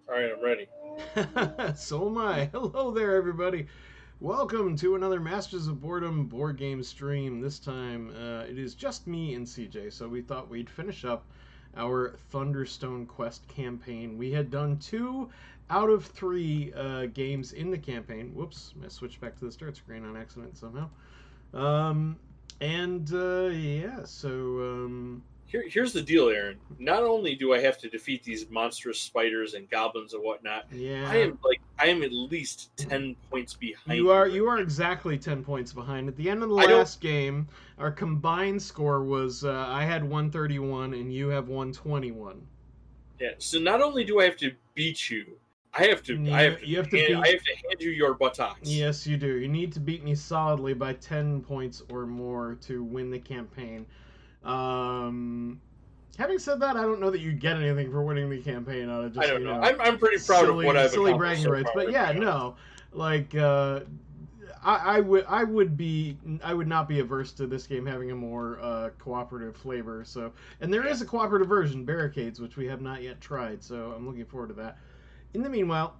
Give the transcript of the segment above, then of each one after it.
All right, I'm ready. So am I. Hello there, everybody. Welcome to another Masters of Boredom board game stream. This time, it is just me and CJ, so we thought we'd finish up our Thunderstone Quest campaign. We had done 2 out of 3 games in the campaign. Whoops, I switched back to the start screen on accident somehow. Um, yeah, Here's the deal, Aaron. Not only do I have to defeat these monstrous spiders and goblins and whatnot, yeah. I am at least 10 points You behind are you right you are exactly 10 points behind. At the end of the now. I don't. last game, our combined score was I had 131 and you have 121. Yeah. So not only do I have to beat you, I have to. I have to. You have to beat. I have to hand you your buttocks. Yes, you do. You need to beat me solidly by 10 points or more to win the campaign. Um, Having said that, I don't know that you get anything for winning the campaign out of I just don't know. I'm pretty proud of what silly I've silly accomplished bragging so rights. far. But To yeah, be honest. no, like I would not be averse to this game having a more cooperative flavor. So, and there Yeah. is a cooperative version, Barricades, which we have not yet tried. So I'm looking forward to that. In the meanwhile,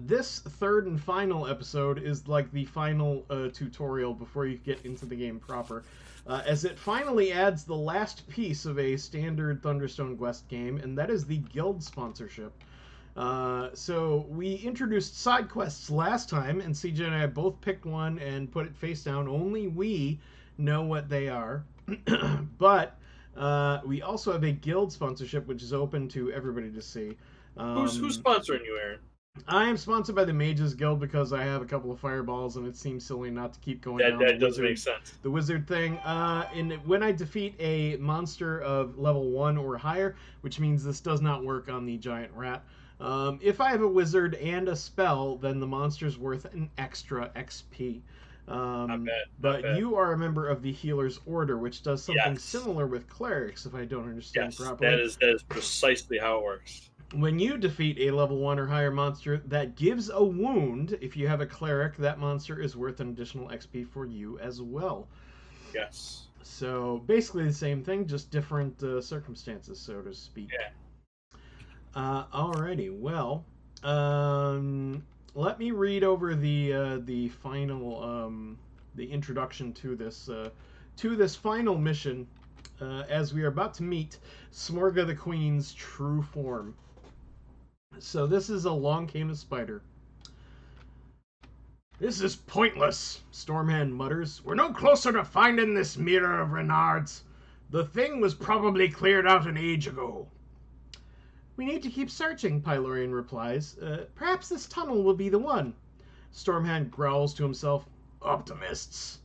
this third and final episode is like the final tutorial before you get into the game proper, as it finally adds the last piece of a standard Thunderstone Quest game, and that is the guild sponsorship. So we introduced side quests last time, and CJ and I both picked one and put it face down. Only we know what they are. But we also have a guild sponsorship, which is open to everybody to see. Who's Um, sponsoring you, Aaron? I am sponsored by the Mages Guild because I have a couple of fireballs, and it seems silly not to keep going down That does make sense. the wizard thing. And when I defeat a monster of level 1 or higher, which means this does not work on the giant rat. If I have a wizard and a spell, then the monster's worth an extra XP. Not bad. Not But bad. you are a member of the Healer's Order, which does something Yes. similar with clerics, if I don't understand Yes. properly. That is precisely how it works. When you defeat a level 1 or higher monster that gives a wound, if you have a cleric, that monster is worth an additional XP for you as well. Yes. So basically the same thing, just different circumstances, so to speak. Yeah. Alrighty, well, um, let me read over the final the introduction to this final mission, as we are about to meet Smorga the Queen's true form. So this is Along Came a Spider. This is pointless, Stormhand mutters. We're no closer to finding this mirror of Renard's. The thing was probably cleared out an age ago. We need to keep searching, Pylorian replies. Perhaps this tunnel will be the one. Stormhand growls to himself. Optimists.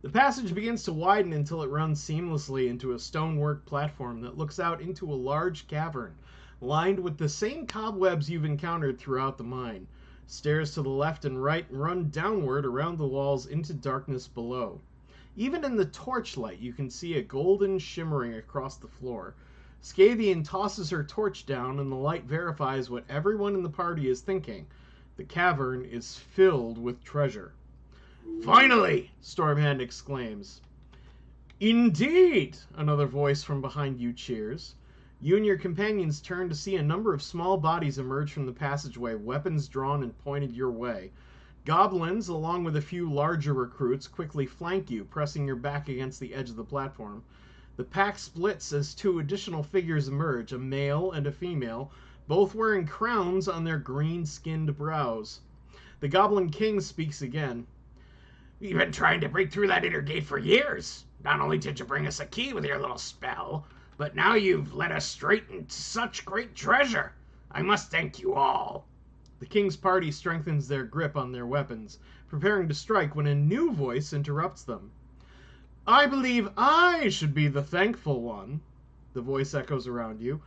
The passage begins to widen until it runs seamlessly into a stonework platform that looks out into a large cavern, lined with the same cobwebs you've encountered throughout the mine. Stairs to the left and right run downward around the walls into darkness below. Even in the torchlight, you can see a golden shimmering across the floor. Scythian tosses her torch down, and the light verifies what everyone in the party is thinking. The cavern is filled with treasure. Finally! Stormhand exclaims. Indeed! Another voice from behind you cheers. You and your companions turn to see a number of small bodies emerge from the passageway, weapons drawn and pointed your way. Goblins, along with a few larger recruits, quickly flank you, pressing your back against the edge of the platform. The pack splits as 2 additional figures emerge, a male and a female, both wearing crowns on their green-skinned brows. The Goblin King speaks again. We've been trying to break through that inner gate for years. Not only did you bring us a key with your little spell, but now you've led us straight into such great treasure. I must thank you all. The king's party strengthens their grip on their weapons, preparing to strike when a new voice interrupts them. I believe I should be the thankful one. The voice echoes around you.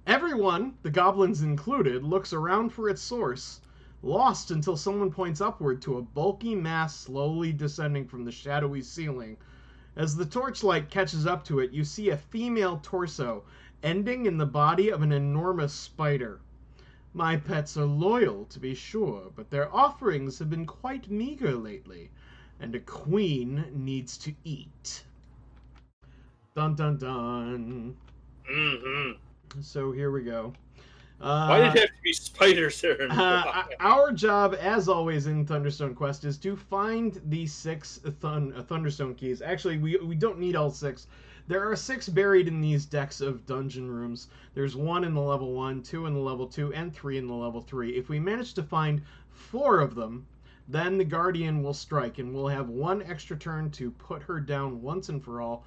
Everyone, the goblins included, looks around for its source, lost until someone points upward to a bulky mass slowly descending from the shadowy ceiling. As the torchlight catches up to it, you see a female torso, ending in the body of an enormous spider. My pets are loyal, to be sure, but their offerings have been quite meager lately, and a queen needs to eat. Dun dun dun. Mm-hmm. So here we go. Why did it have to be spiders there? Our job, as always in Thunderstone Quest, is to find the 6 Thunderstone keys. Actually, we don't need all 6. There are 6 buried in these decks of dungeon rooms. There's 1 in the level 1, 2 in the level 2, and 3 in the level 3. If we manage to find 4 of them, then the Guardian will strike, and we'll have 1 extra turn to put her down once and for all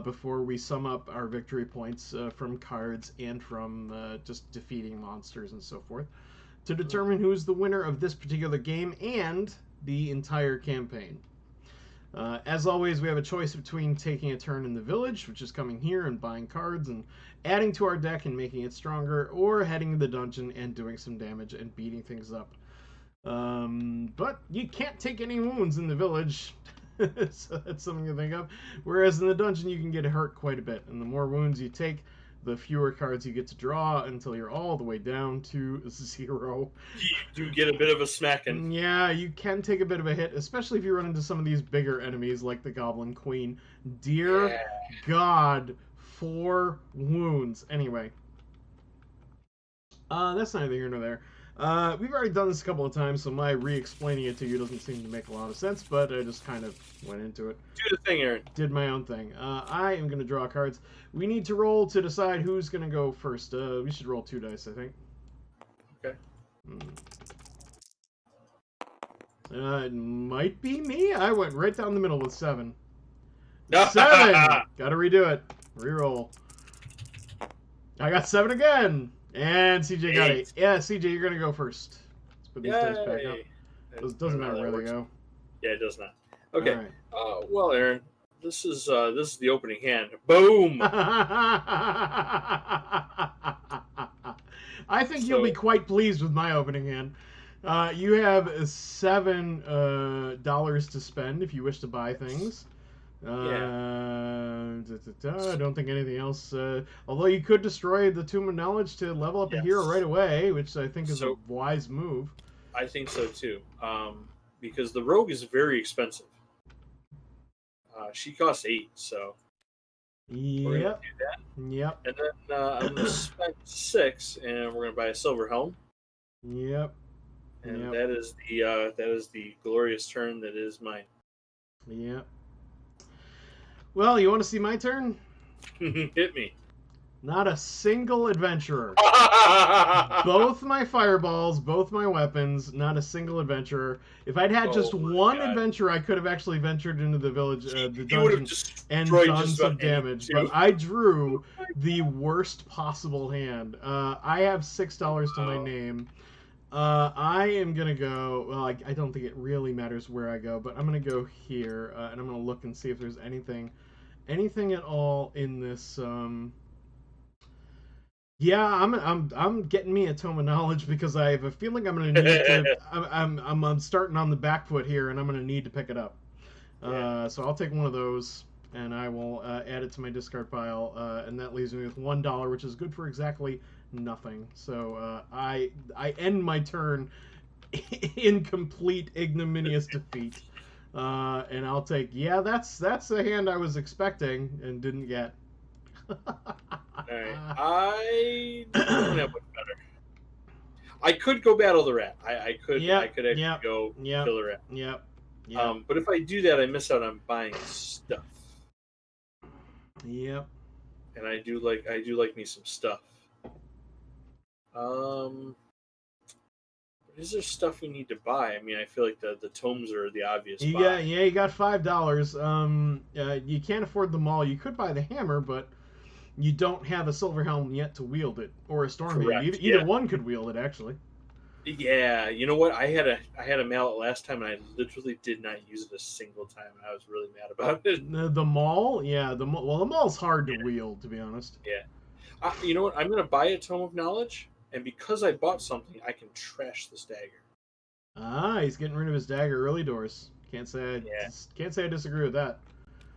before we sum up our victory points from cards and from just defeating monsters and so forth, to determine who's the winner of this particular game and the entire campaign. As always, we have a choice between taking a turn in the village, which is coming here and buying cards and adding to our deck and making it stronger, or heading to the dungeon and doing some damage and beating things up. But you can't take any wounds in the village, so that's something to think of. Whereas in the dungeon, you can get hurt quite a bit, and the more wounds you take, the fewer cards you get to draw until you're all the way down to 0. You do get a bit of a smacking. Yeah, you can take a bit of a hit, especially if you run into some of these bigger enemies like the Goblin Queen. Dear God, 4 wounds. Anyway, that's neither here nor there. We've already done this a couple of times, so my re-explaining it to you doesn't seem to make a lot of sense, but I just kind of went into it. Do the thing, Aaron. Did my own thing. I am going to draw cards. We need to roll to decide who's going to go first. We should roll 2 dice, I think. Okay. It might be me. I went right down the middle with 7. 7! Gotta redo it. Reroll. I got 7 again! And CJ got 8. Yeah, CJ, you're gonna go first. Let's put these dice back up. It doesn't matter where they go. Yeah, it does not. Okay. Right. Well, Aaron, this is the opening hand. Boom. I think you'll be quite pleased with my opening hand. You have $7 to spend if you wish to buy things. I don't think anything else. Although you could destroy the Tomb of Knowledge to level up a hero right away, which I think is a wise move. I think so too, because the rogue is very expensive. She costs 8, so we're gonna do that. Yep. And then I'm gonna spend 6, and we're gonna buy a silver helm. Yep. And that is the glorious turn that is mine. Yep. Well, you want to see my turn? Hit me. Not a single adventurer. Both my fireballs, both my weapons, not a single adventurer. If I'd had just one adventurer, I could have actually ventured into the village, the dungeon, and done some damage. But I drew the worst possible hand. I have $6 to my name. I am going to go, well, I don't think it really matters where I go, but I'm going to go here, and I'm going to look and see if there's anything at all in this, yeah, I'm getting me a Tome of Knowledge because I have a feeling I'm going to need to, I'm starting on the back foot here, and I'm going to need to pick it up. So I'll take one of those, and I will add it to my discard pile, and that leaves me with $1, which is good for exactly nothing. So I end my turn in complete ignominious defeat, and I'll take that's the hand I was expecting and didn't get. Right. I don't have much better. I could go battle the rat. I could actually go kill the rat. Yep. But if I do that, I miss out on buying stuff. Yep. And I do like me some stuff. Is there stuff we need to buy? I mean, I feel like the tomes are the obvious buy. Yeah, you got $5. You can't afford them all. You could buy the hammer, but you don't have a silver helm yet to wield it, or a storm hand. Either one could wield it, actually. Yeah, you know what? I had a mallet last time, and I literally did not use it a single time. I was really mad about it. The maul, the maul's hard to wield, to be honest. Yeah. You know what? I'm going to buy a Tome of Knowledge, and because I bought something, I can trash this dagger. He's getting rid of his dagger early doors. Can't say I disagree with that.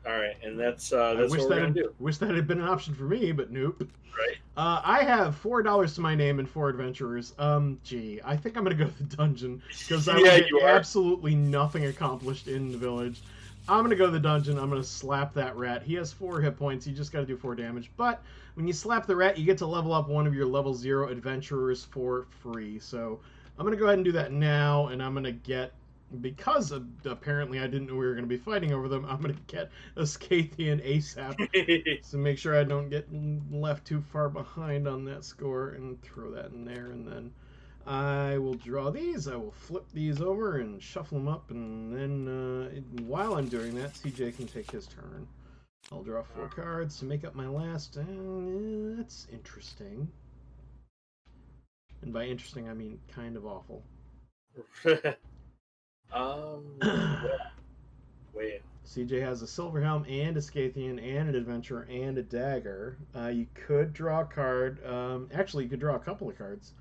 All right, and that's what we're going to do. Wish that had been an option for me, but nope. Right. I have $4 to my name and 4 adventurers. Gee, I think I'm going to go to the dungeon, because I will get absolutely nothing accomplished in the village. I'm going to go to the dungeon. I'm going to slap that rat. He has 4 hit points. He just got to do 4 damage. But when you slap the rat, you get to level up one of your level 0 adventurers for free. So I'm going to go ahead and do that now, and I'm going to get, because apparently I didn't know we were going to be fighting over them, I'm going to get a Scythian ASAP. So make sure I don't get left too far behind on that score, and throw that in there, and then I will draw these. I will flip these over and shuffle them up, and then while I'm doing that, CJ can take his turn. I'll draw 4 cards to make up my last. That's interesting. And by interesting, I mean kind of awful. Wait. CJ has a Silver Helm and a Scythian and an Adventurer and a Dagger. You could draw a card. Actually, you could draw a couple of cards.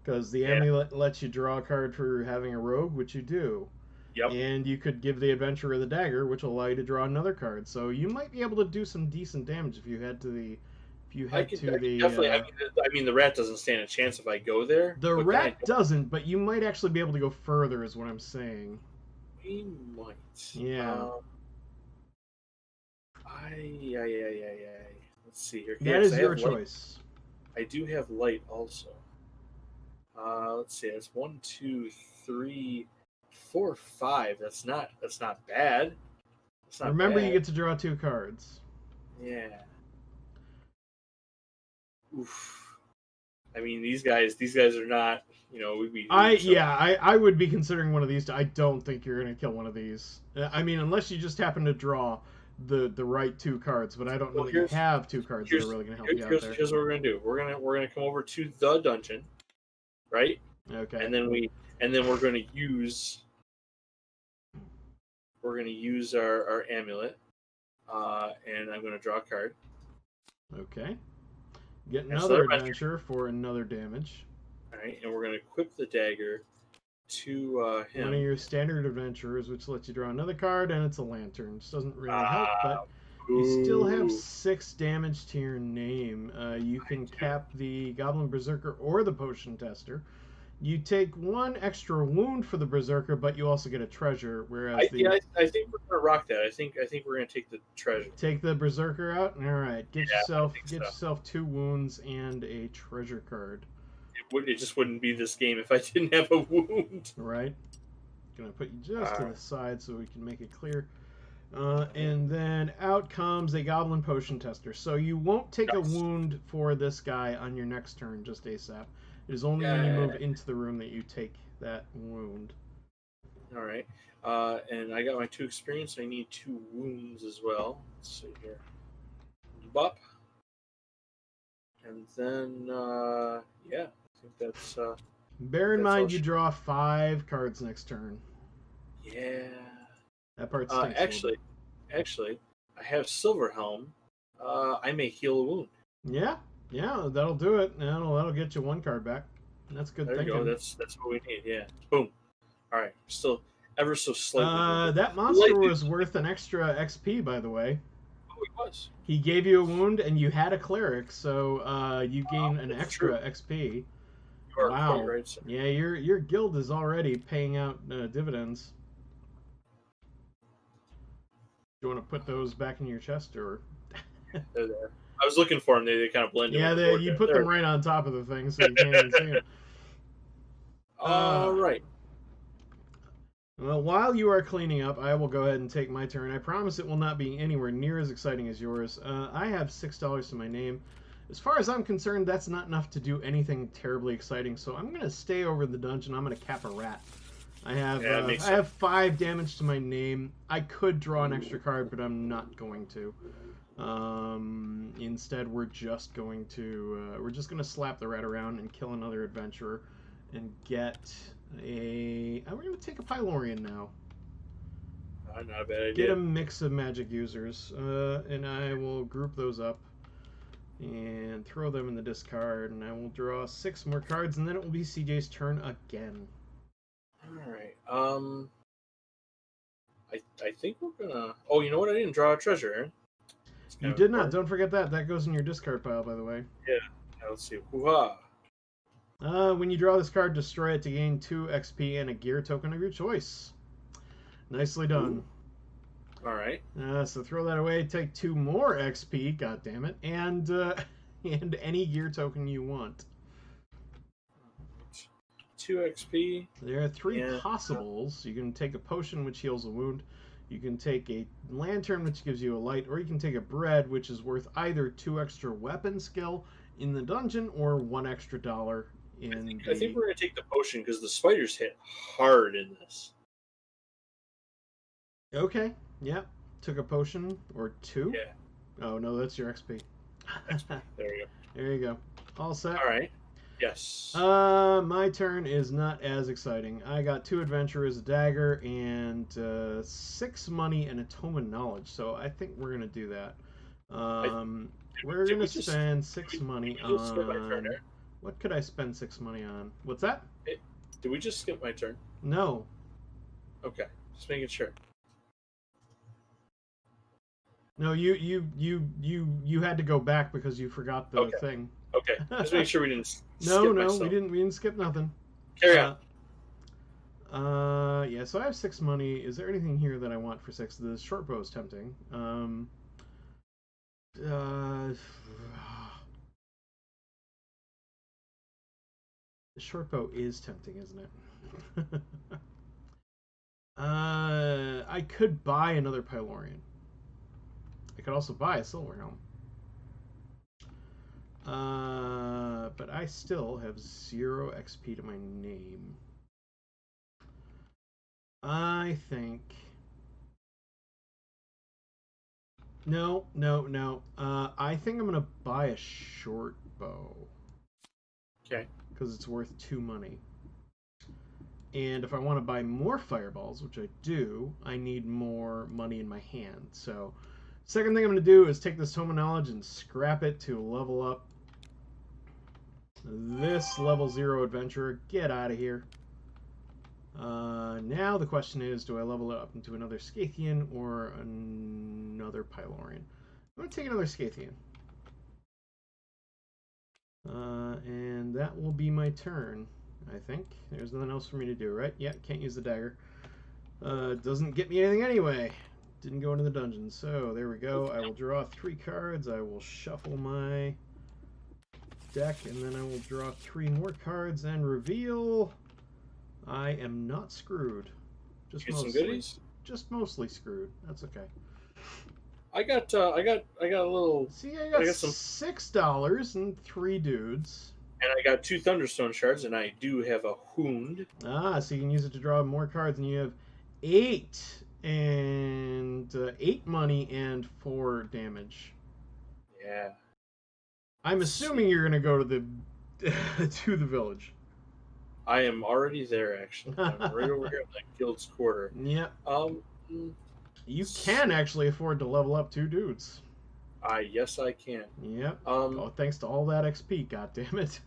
Because the amulet lets you draw a card for having a rogue, which you do. Yep. And you could give the adventurer the dagger, which will allow you to draw another card. So you might be able to do some decent damage if you head to the. Definitely. I mean, the rat doesn't stand a chance if I go there. The rat doesn't, but you might actually be able to go further, is what I'm saying. We might. Yeah. Let's see here. That is your choice. I do have light also. Let's see. That's 1, 2, 3, 4, 5. That's not bad. Remember, you get to draw 2 cards. Yeah. Oof. I mean, these guys are not. I would be considering one of these. I don't think you're going to kill one of these. I mean, unless you just happen to draw the right 2 cards. But I don't know that you have 2 cards that are really going to help you out there. Here's what we're going to do. We're gonna come over to the dungeon, right? Okay. And then we're going to use our amulet, and I'm going to draw a card. Okay. Get another adventure for another damage. All right, and we're going to equip the dagger to him. One of your standard adventurers, which lets you draw another card, and it's a lantern. Which doesn't really help, but you still have 6 damage to your name. You can cap the Goblin Berserker or the Potion Tester. You take 1 extra wound for the Berserker, but you also get a treasure. Whereas I think we're gonna rock that. I think we're gonna take the treasure. Take the Berserker out. All right, get yourself 2 wounds and a treasure card. It just wouldn't be this game if I didn't have a wound. Right. Gonna put you just to the side so we can make it clear. And then out comes a Goblin Potion Tester. So you won't take a wound for this guy on your next turn, just ASAP. It is only when you move into the room that you take that wound. All right. And I got my 2 experience. I need 2 wounds as well. Let's see here. Bop. And then, I think that's... Bear in mind you draw 5 cards next turn. Yeah. That part stinks. Actually, I have Silver Helm. I may heal a wound. Yeah, that'll do it. That'll get you 1 card back. That's good thinking. There you go. That's what we need. Yeah. Boom. All right. Still ever so slightly. That monster was worth an extra XP, by the way. Oh, he was. He gave you a wound, and you had a cleric, so you gain an extra XP. You are quite right, sir. Yeah, your guild is already paying out dividends. Do you want to put those back in your chest, or? They're there. I was looking for them. They kind of blend in. Yeah, you put them right on top of the thing, so you can't even see them. All right. Well, while you are cleaning up, I will go ahead and take my turn. I promise it will not be anywhere near as exciting as yours. I have $6 to my name. As far as I'm concerned, that's not enough to do anything terribly exciting, so I'm going to stay over in the dungeon. I'm going to cap a rat. I have 5 damage to my name. I could draw an extra card, but I'm not going to. Instead, we're just going to slap the rat around and kill another adventurer, and get a. We're going to take a Pylorian now. Not a bad idea. Get a mix of magic users, and I will group those up and throw them in the discard, and I will draw 6 more cards, and then it will be CJ's turn again. All right. I think we're gonna. Oh, you know what? I didn't draw a treasure, Aaron. You did not. Don't forget that. That goes in your discard pile, by the way. Yeah. Let's see. Hoo-ha. When you draw this card, destroy it to gain 2 XP and a gear token of your choice. Nicely done. All right. So throw that away. Take 2 more XP. God damn it! And and any gear token you want. 2 XP. There are 3 possibles. You can take a potion, which heals a wound. You can take a lantern, which gives you a light, or you can take a bread, which is worth either 2 extra weapon skill in the dungeon or $1 extra in I think we're going to take the potion because the spiders hit hard in this. Okay, yeah. Took a potion or 2? Yeah. Oh, no, that's your XP. There you go. There you go. All set. All right. Yes. My turn is not as exciting. I got 2 adventurers, a dagger, and 6 money and a tome of knowledge. So I think we're gonna do that. We're gonna spend 6 money on. What could I spend 6 money on? What's that? Did we just skip my turn? No. Okay, just making sure. No, you had to go back because you forgot the thing. Okay, just making sure we didn't. No, we didn't skip nothing. Carry on. Yeah. So I have 6 money. Is there anything here that I want for 6? The short bow is tempting. The short bow is tempting, isn't it? I could buy another Pylorian. I could also buy a silver helm. But I still have 0 XP to my name. I think... No. I think I'm going to buy a short bow. Okay. Because it's worth 2 money. And if I want to buy more fireballs, which I do, I need more money in my hand. So, second thing I'm going to do is take this Tome of Knowledge and scrap it to level up this level 0 adventurer. Get out of here. Now the question is, do I level it up into another Scythian or another Pylorian? I'm going to take another Scythian. And that will be my turn, I think. There's nothing else for me to do, right? Yeah, can't use the dagger. Doesn't get me anything anyway. Didn't go into the dungeon. So, there we go. I will draw 3 cards. I will shuffle my deck, and then I will draw 3 more cards and reveal I am not screwed. Just mostly. Some goodies? Just mostly screwed. That's okay. I got a little. See, I got some $6 and 3 dudes. And I got 2 Thunderstone shards, and I do have a wound. Ah, so you can use it to draw more cards, and you have 8 and 8 money and 4 damage. Yeah. I'm assuming you're gonna go to the to the village. I am already there, actually. I'm right over here at that guild's quarter. Yep. You can actually afford to level up 2 dudes. Yes, I can. Yep. Thanks to all that XP, goddammit.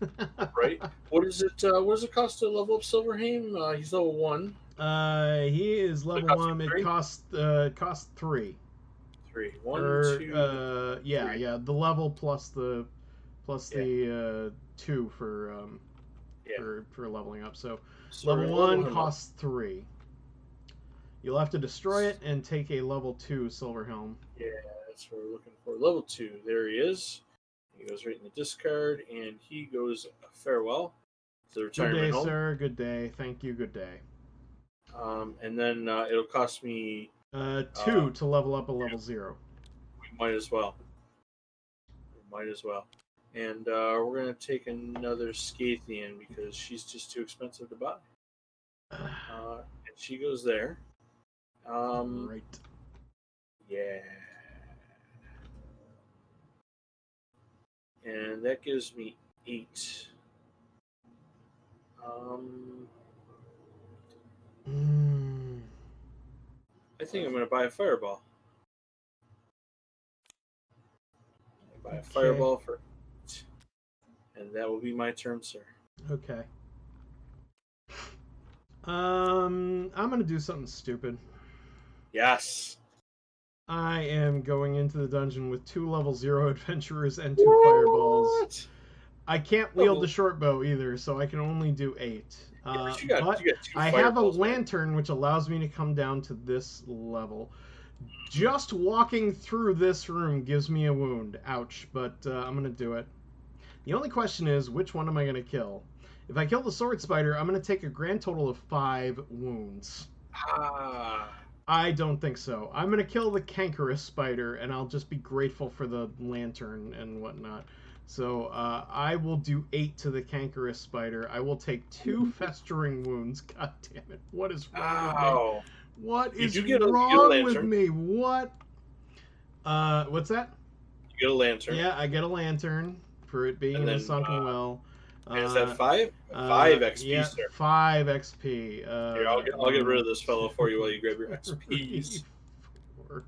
Right. What is it? What does it cost to level up Silverhame? He's level 1. He is level 1. It costs 3. 3. 1, 2. Yeah, 3. yeah. The level plus the 2 for leveling up. So level 1 costs 3. You'll have to destroy it and take a level 2 silver helm. Yeah, that's what we're looking for. Level 2. There he is. He goes right in the discard, and he goes farewell to the retirement home. Good day, sir. Good day. Thank you. Good day. And then it'll cost me 2 to level up a level 0. We might as well. And we're going to take another Scythian because she's just too expensive to buy. And she goes there. Right. Yeah. And that gives me 8. I think I'm going to buy a fireball. Buy a fireball for 8. And that will be my turn, sir. Okay. I'm going to do something stupid. Yes. I am going into the dungeon with 2 level 0 adventurers and 2 fireballs. I can't wield the short bow either, so I can only do 8. But I have a lantern which allows me to come down to this level. Just walking through this room gives me a wound. Ouch, but I'm going to do it. The only question is, which one am I going to kill? If I kill the sword spider, I'm going to take a grand total of 5 wounds. I don't think so. I'm going to kill the cankerous spider, and I'll just be grateful for the lantern and whatnot. So I will do 8 to the cankerous spider. I will take 2 festering wounds. God damn it. What is wrong with me? What is wrong with me? What? What's that? You get a lantern. Yeah, I get a lantern for it being in a sunken well. Is that 5? 5 XP, yeah, sir. 5 XP. Here, I'll get rid of this fellow for you while you grab your XPs. 4,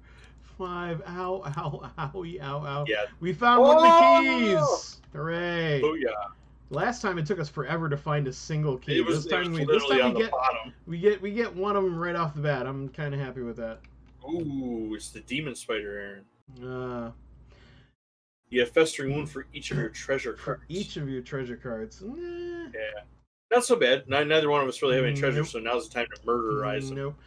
5. Ow, ow, owie, ow, ow. Yeah. We found one of the keys! Hooray! Booyah. Last time it took us forever to find a single key. This time we get one of them right off the bat. I'm kind of happy with that. Ooh, it's the demon spider, Aaron. You have festering wound for each of your treasure cards. For each of your treasure cards. Yeah. Not so bad. Neither one of us really have any treasure, so now's the time to murderize them. Nope.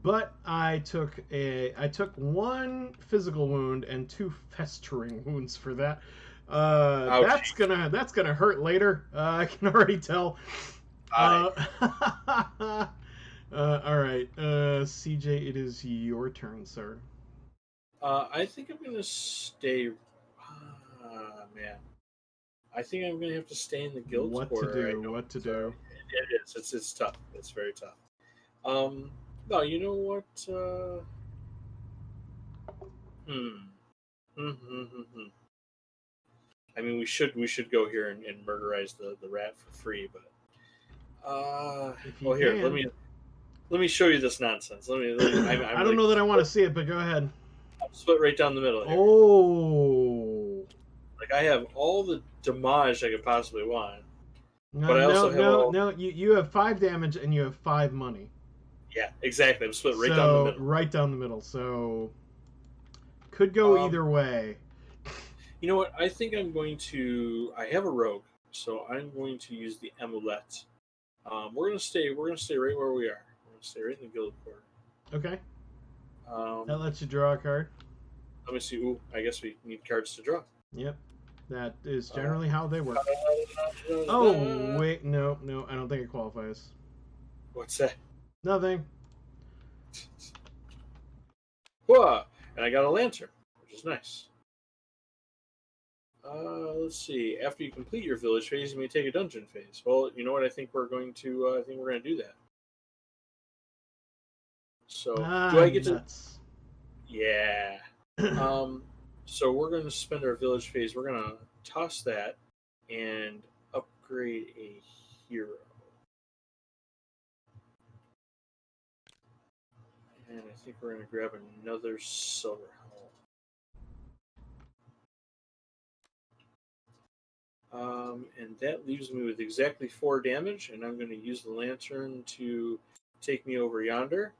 But I took 1 physical wound and 2 festering wounds for that. That's gonna hurt later. I can already tell. All right, CJ, it is your turn, sir. I think I'm gonna stay. Man, I think I'm gonna have to stay in the guild quarter. What to do? It is. It's tough. It's very tough. No, you know what? I mean, we should go here and murderize the rat for free, but here, let me show you this nonsense. I don't know that I want to see it, but go ahead. I'll split right down the middle here. Oh, like I have all the damage I could possibly want, no, but I also have you have 5 damage and you have 5 money. Yeah, exactly. I'm split right down the middle. Right down the middle. So could go either way. You know what? I think I'm going to. I have a rogue, so I'm going to use the amulet. We're gonna stay right where we are. We're gonna stay right in the guild quarter. Okay. That lets you draw a card. Let me see. Ooh, I guess we need cards to draw. Yep. That is generally how they work. Oh wait, no, I don't think it qualifies. What's that? Nothing. Whoa! And I got a lantern, which is nice. Let's see. After you complete your village phase, you may take a dungeon phase. Well, you know what? I think we're going to do that. So, do I get nuts. to? Yeah. So we're going to spend our village phase. We're going to toss that and upgrade a hero. And I think we're going to grab another silver helm. And that leaves me with exactly 4 damage, and I'm going to use the lantern to take me over yonder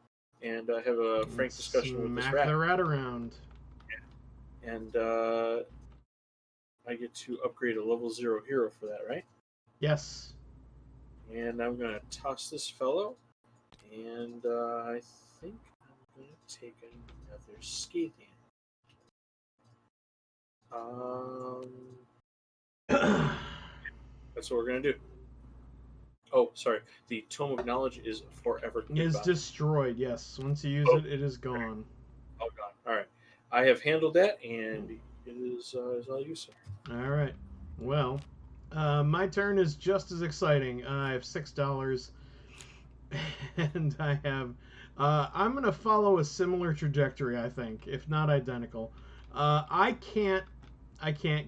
and have a frank discussion with this rat. Smack the rat around. Yeah. And I get to upgrade a level 0 hero for that, right? Yes. And I'm going to toss this fellow, and I think I'm going to take another Scythian. That's what we're going to do. Oh, sorry. The Tome of Knowledge is forever goodbye. Is destroyed, yes. Once you use it, it is gone. Oh, gone. All right. I have handled that, and it is all you, sir. All right. Well, my turn is just as exciting. I have $6, and I have... I'm going to follow a similar trajectory, I think, if not identical. I can't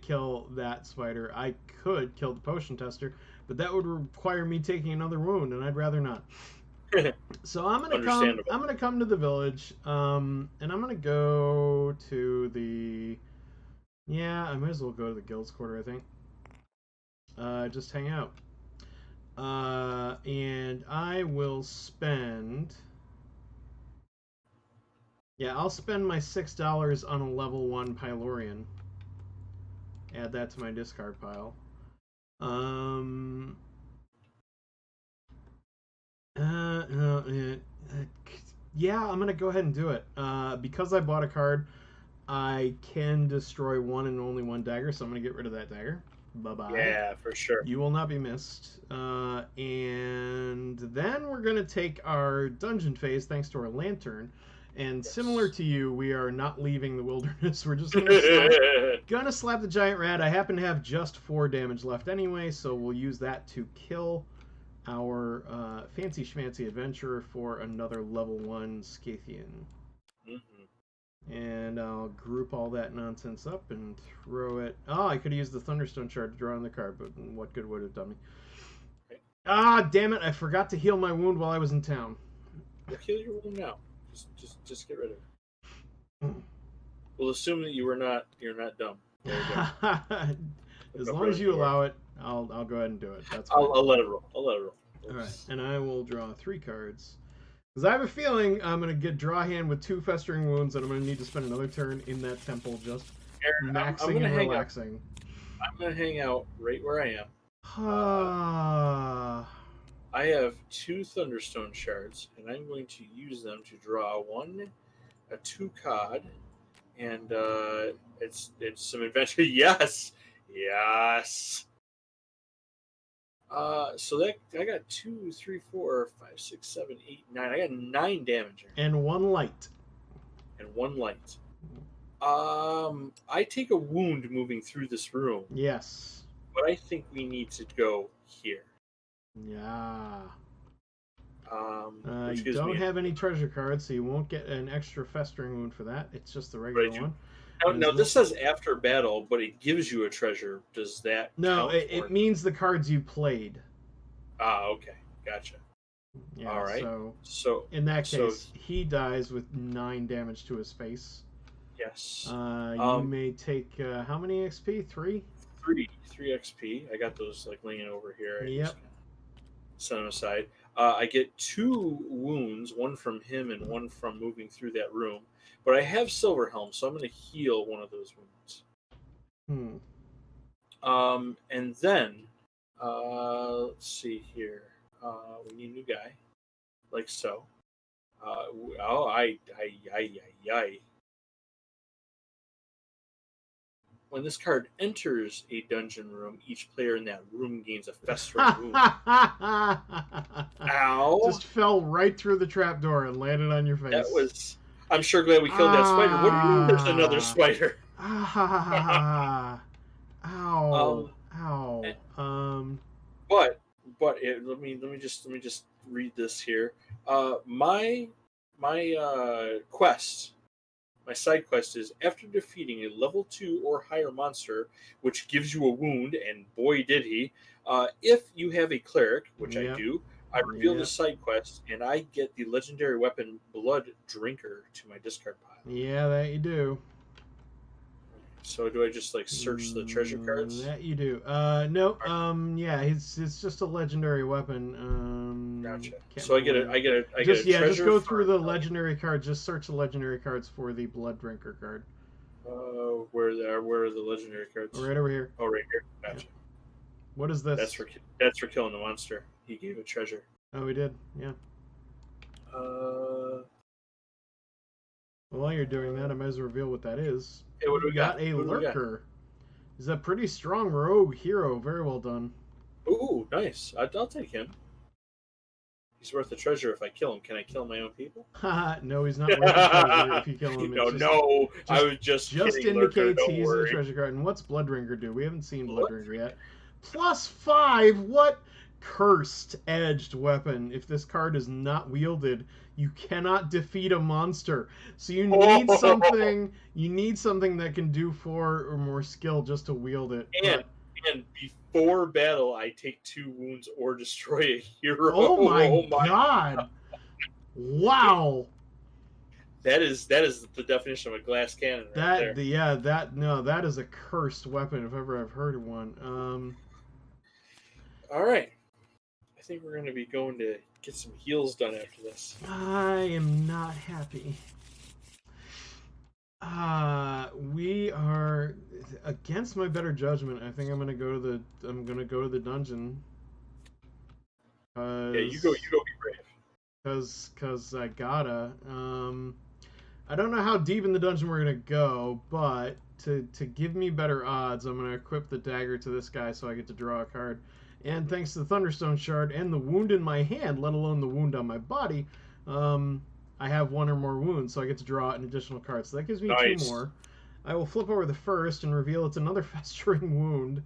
kill that spider. I could kill the potion tester, but that would require me taking another wound, and I'd rather not. So I'm gonna come to the village, and I'm gonna go to the. Yeah, I might as well go to the guild's quarter, I think. Just hang out. And I will spend. Yeah, I'll spend my $6 on a level 1 Pylorian. Add that to my discard pile. Yeah, I'm gonna go ahead and do it. Because I bought a card, I can destroy 1 and only 1 dagger, so I'm gonna get rid of that dagger. Bye-bye. Yeah, for sure. You will not be missed. And then we're going to take our dungeon phase thanks to our lantern. And similar to you, we are not leaving the wilderness. We're just going to slap the giant rat. I happen to have just 4 damage left anyway, so we'll use that to kill our fancy schmancy adventurer for another level 1 Scythian. And I'll group all that nonsense up and throw it. Oh, I could have used the Thunderstone shard to draw on the card, but what good would it have done me? Ah, damn it! I forgot to heal my wound while I was in town. We'll heal your wound now. Just get rid of it. We'll assume that you're not dumb. There you go. As long as you allow it, I'll go ahead and do it. That's fine. I'll let it roll. All right, and I will draw 3 cards. Because I have a feeling I'm going to get draw hand with 2 festering wounds, and I'm going to need to spend another turn in that temple just maxing and relaxing. I'm going to hang out right where I am. I have 2 Thunderstone shards, and I'm going to use them to draw a 2 card, and it's some adventure. Yes! So that I got 2, 3, 4, 5, 6, 7, 8, 9. I got 9 damage. And 1 light. I take a wound moving through this room. Yes. But I think we need to go here. Yeah. You don't have any treasure cards, so you won't get an extra festering wound for that. It's just the regular one. Now this says after battle, but it gives you a treasure. Does that No, it means the cards you played. Okay. Gotcha. Yeah, all right. So in that case, he dies with 9 damage to his face. Yes. You may take how many XP? 3? 3 XP. I got those laying over here. Yep. Set them aside. I get 2 wounds, one from him and one from moving through that room. But I have Silverhelm, so I'm going to heal one of those wounds. And then, let's see here. We need a new guy, like so. When this card enters a dungeon room, each player in that room gains a festering wound. Ow! Just fell right through the trapdoor and landed on your face. That was... I'm sure glad we killed that spider. What do you mean there's another spider? Ow. Ow. But let me just read this here. My quest, my side quest is after defeating a level 2 or higher monster, which gives you a wound, and boy did he. If you have a cleric, which I do, I reveal the side quest, and I get the legendary weapon Blood Drinker to my discard pile. Yeah, that you do. So do I just search the treasure cards? That you do. No. Yeah, it's just a legendary weapon. Gotcha. So I get a treasure. Just go through the legendary cards. Just search the legendary cards for the Blood Drinker card. Where are the legendary cards? Right over here. Oh, right here. Gotcha. Yeah. What is this? That's for killing the monster. He gave a treasure. Oh, he did. Yeah. While you're doing that, I might as well reveal what that is. Hey, what do we got? A lurker. He's a pretty strong rogue hero. Very well done. Ooh, nice. I'll take him. He's worth a treasure if I kill him. Can I kill my own people? No, he's not worth a treasure if you kill him. I was just kidding, indicates Lurker, he's a treasure card. And what's Bloodringer do? We haven't seen Bloodringer yet. +5. What cursed edged weapon? If this card is not wielded, you cannot defeat a monster. So you need something. You need something that can do 4 or more skill just to wield it. And before battle, I take 2 wounds or destroy a hero. Oh my god! Wow. That is the definition of a glass cannon. Right there. That is a cursed weapon if ever I've heard of one. All right. I think we're going to be going to get some heals done after this. I am not happy. We are against my better judgment. I think I'm gonna go to the dungeon. Yeah, you go be brave. Cause I gotta. I don't know how deep in the dungeon we're going to go, but to give me better odds, I'm going to equip the dagger to this guy so I get to draw a card. And thanks to the Thunderstone Shard and the wound in my hand, let alone the wound on my body, I have one or more wounds, so I get to draw an additional card. So that gives me two more. I will flip over the first and reveal it's another festering wound.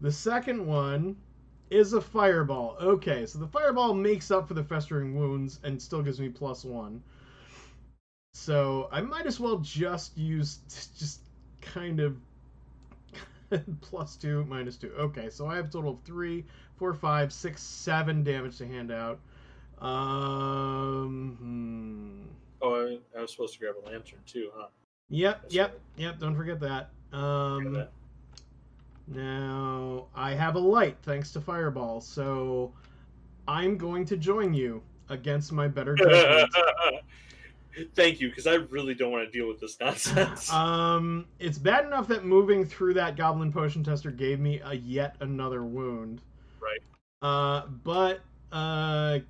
The second one is a fireball. Okay, so the fireball makes up for the festering wounds and still gives me +1. So I might as well just use kind of +2, -2. Okay, so I have a total of 3, 4, 5, 6, 7 damage to hand out. Oh, I was supposed to grab a lantern too, huh? Yep. Don't forget that. Now I have a light thanks to Fireball, so I'm going to join you against my better judgment. Thank you, because I really don't want to deal with this nonsense. It's bad enough that moving through that Goblin Potion Tester gave me yet another wound. Right. But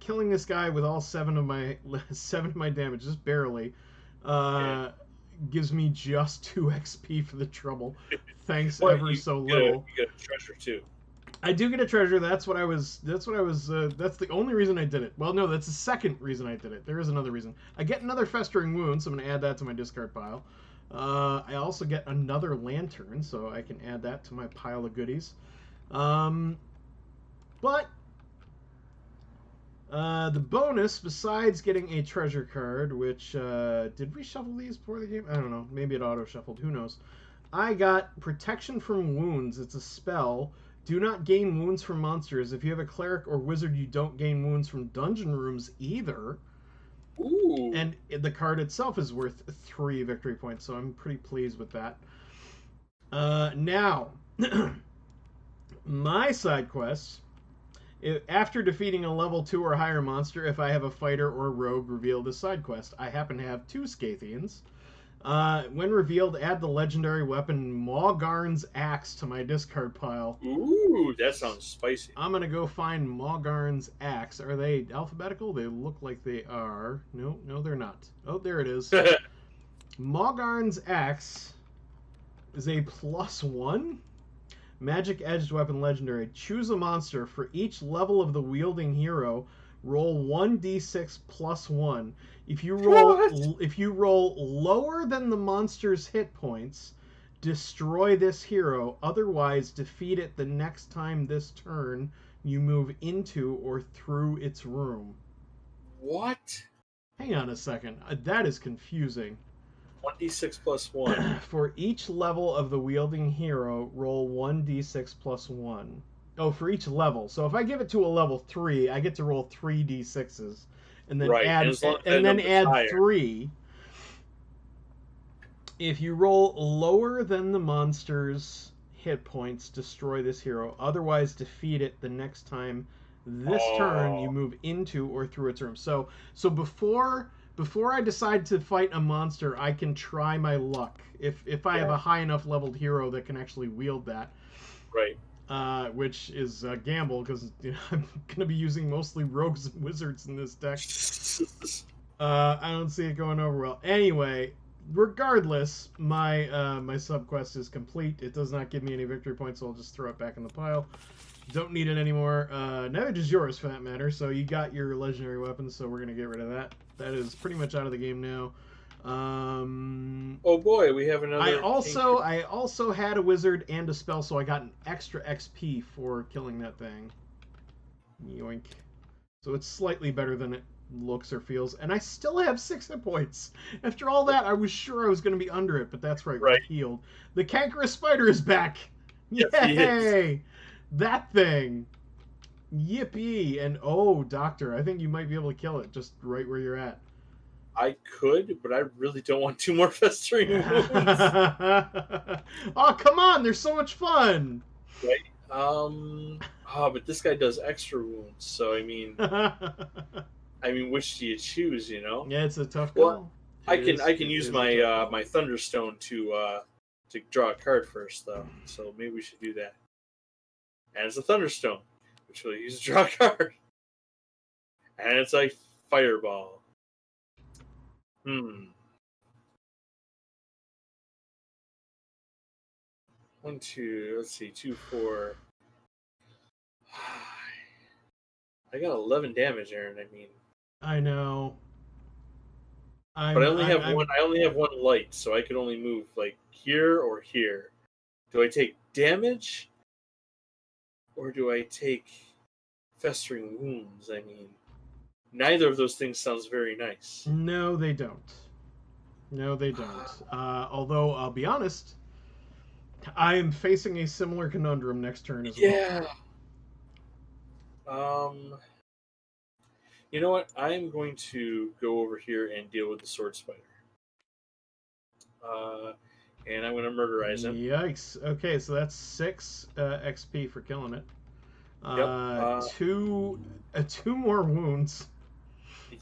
killing this guy with all 7 of my damage, just barely, gives me just 2 XP for the trouble. Thanks ever so little. You get a treasure too. I do get a treasure. That's the only reason I did it. Well, no, that's the second reason I did it. There is another reason. I get another festering wound, so I'm going to add that to my discard pile. I also get another lantern, so I can add that to my pile of goodies. But the bonus, besides getting a treasure card, which, did we shuffle these before the game? I don't know. Maybe it auto-shuffled. Who knows? I got Protection from Wounds. It's a spell. Do not gain wounds from monsters. If you have a cleric or wizard, you don't gain wounds from dungeon rooms either. Ooh. And the card itself is worth 3 victory points, so I'm pretty pleased with that. Now, my side quests. After defeating a level 2 or higher monster, if I have a fighter or rogue, reveal this side quest. I happen to have 2 Scythians. When revealed, add the legendary weapon Mawgarn's Axe to my discard pile. Ooh, that sounds spicy. I'm going to go find Mawgarn's Axe. Are they alphabetical? They look like they are. No, they're not. Oh, there it is. Mawgarn's Axe is a +1 magic edged weapon legendary. Choose a monster. For each level of the wielding hero, roll 1d6 +1. If you roll lower than the monster's hit points, destroy this hero. Otherwise, defeat it the next time this turn you move into or through its room. What? Hang on a second. That is confusing. 1d6 +1. For each level of the wielding hero, roll 1d6 +1. Oh, for each level. So if I give it to a level 3, I get to roll 3d6s. And then add 3. If you roll lower than the monster's hit points, destroy this hero. Otherwise, defeat it the next time this turn you move into or through its room. So before I decide to fight a monster, I can try my luck. If I have a high enough leveled hero that can actually wield that. Right. Which is a gamble because I'm going to be using mostly rogues and wizards in this deck. I don't see it going over well. Anyway, regardless, my subquest is complete. It does not give me any victory points, so I'll just throw it back in the pile. Don't need it anymore. Neither does yours, for that matter. So you got your legendary weapons, so we're going to get rid of that. That is pretty much out of the game now. Oh boy, we have another. I also had a wizard and a spell, so I got an extra XP for killing that thing. Yoink. So it's slightly better than it looks or feels, and I still have 6 hit points. After all that, I was sure I was going to be under it, but that's right. We're healed. The cankerous spider is back. Yay! Yes, that thing. Yippee! And oh, Doctor, I think you might be able to kill it just right where you're at. I could, but I really don't want 2 more festering wounds. Oh, come on! They're so much fun. Right. But this guy does extra wounds, so I mean, which do you choose? Yeah, it's a tough call. Well, I can use my my Thunderstone to draw a card first, though. So maybe we should do that. And it's a Thunderstone, which will use a draw card, and it's a Fireball. 1, 2. Let's see. 2, 4. I got 11 damage, Aaron. I mean, I know. but I I'm only have one. I'm I only have one light, so I could only move like here or here. Do I take damage, or do I take festering wounds? I mean, neither of those things sounds very nice. No, they don't. No, they don't. Although I'll be honest, I am facing a similar conundrum next turn as well. Yeah. You know what? I'm going to go over here and deal with the sword spider. And I'm going to murderize him. Yikes. Okay, so that's 6 XP for killing it. Yep. Two more wounds.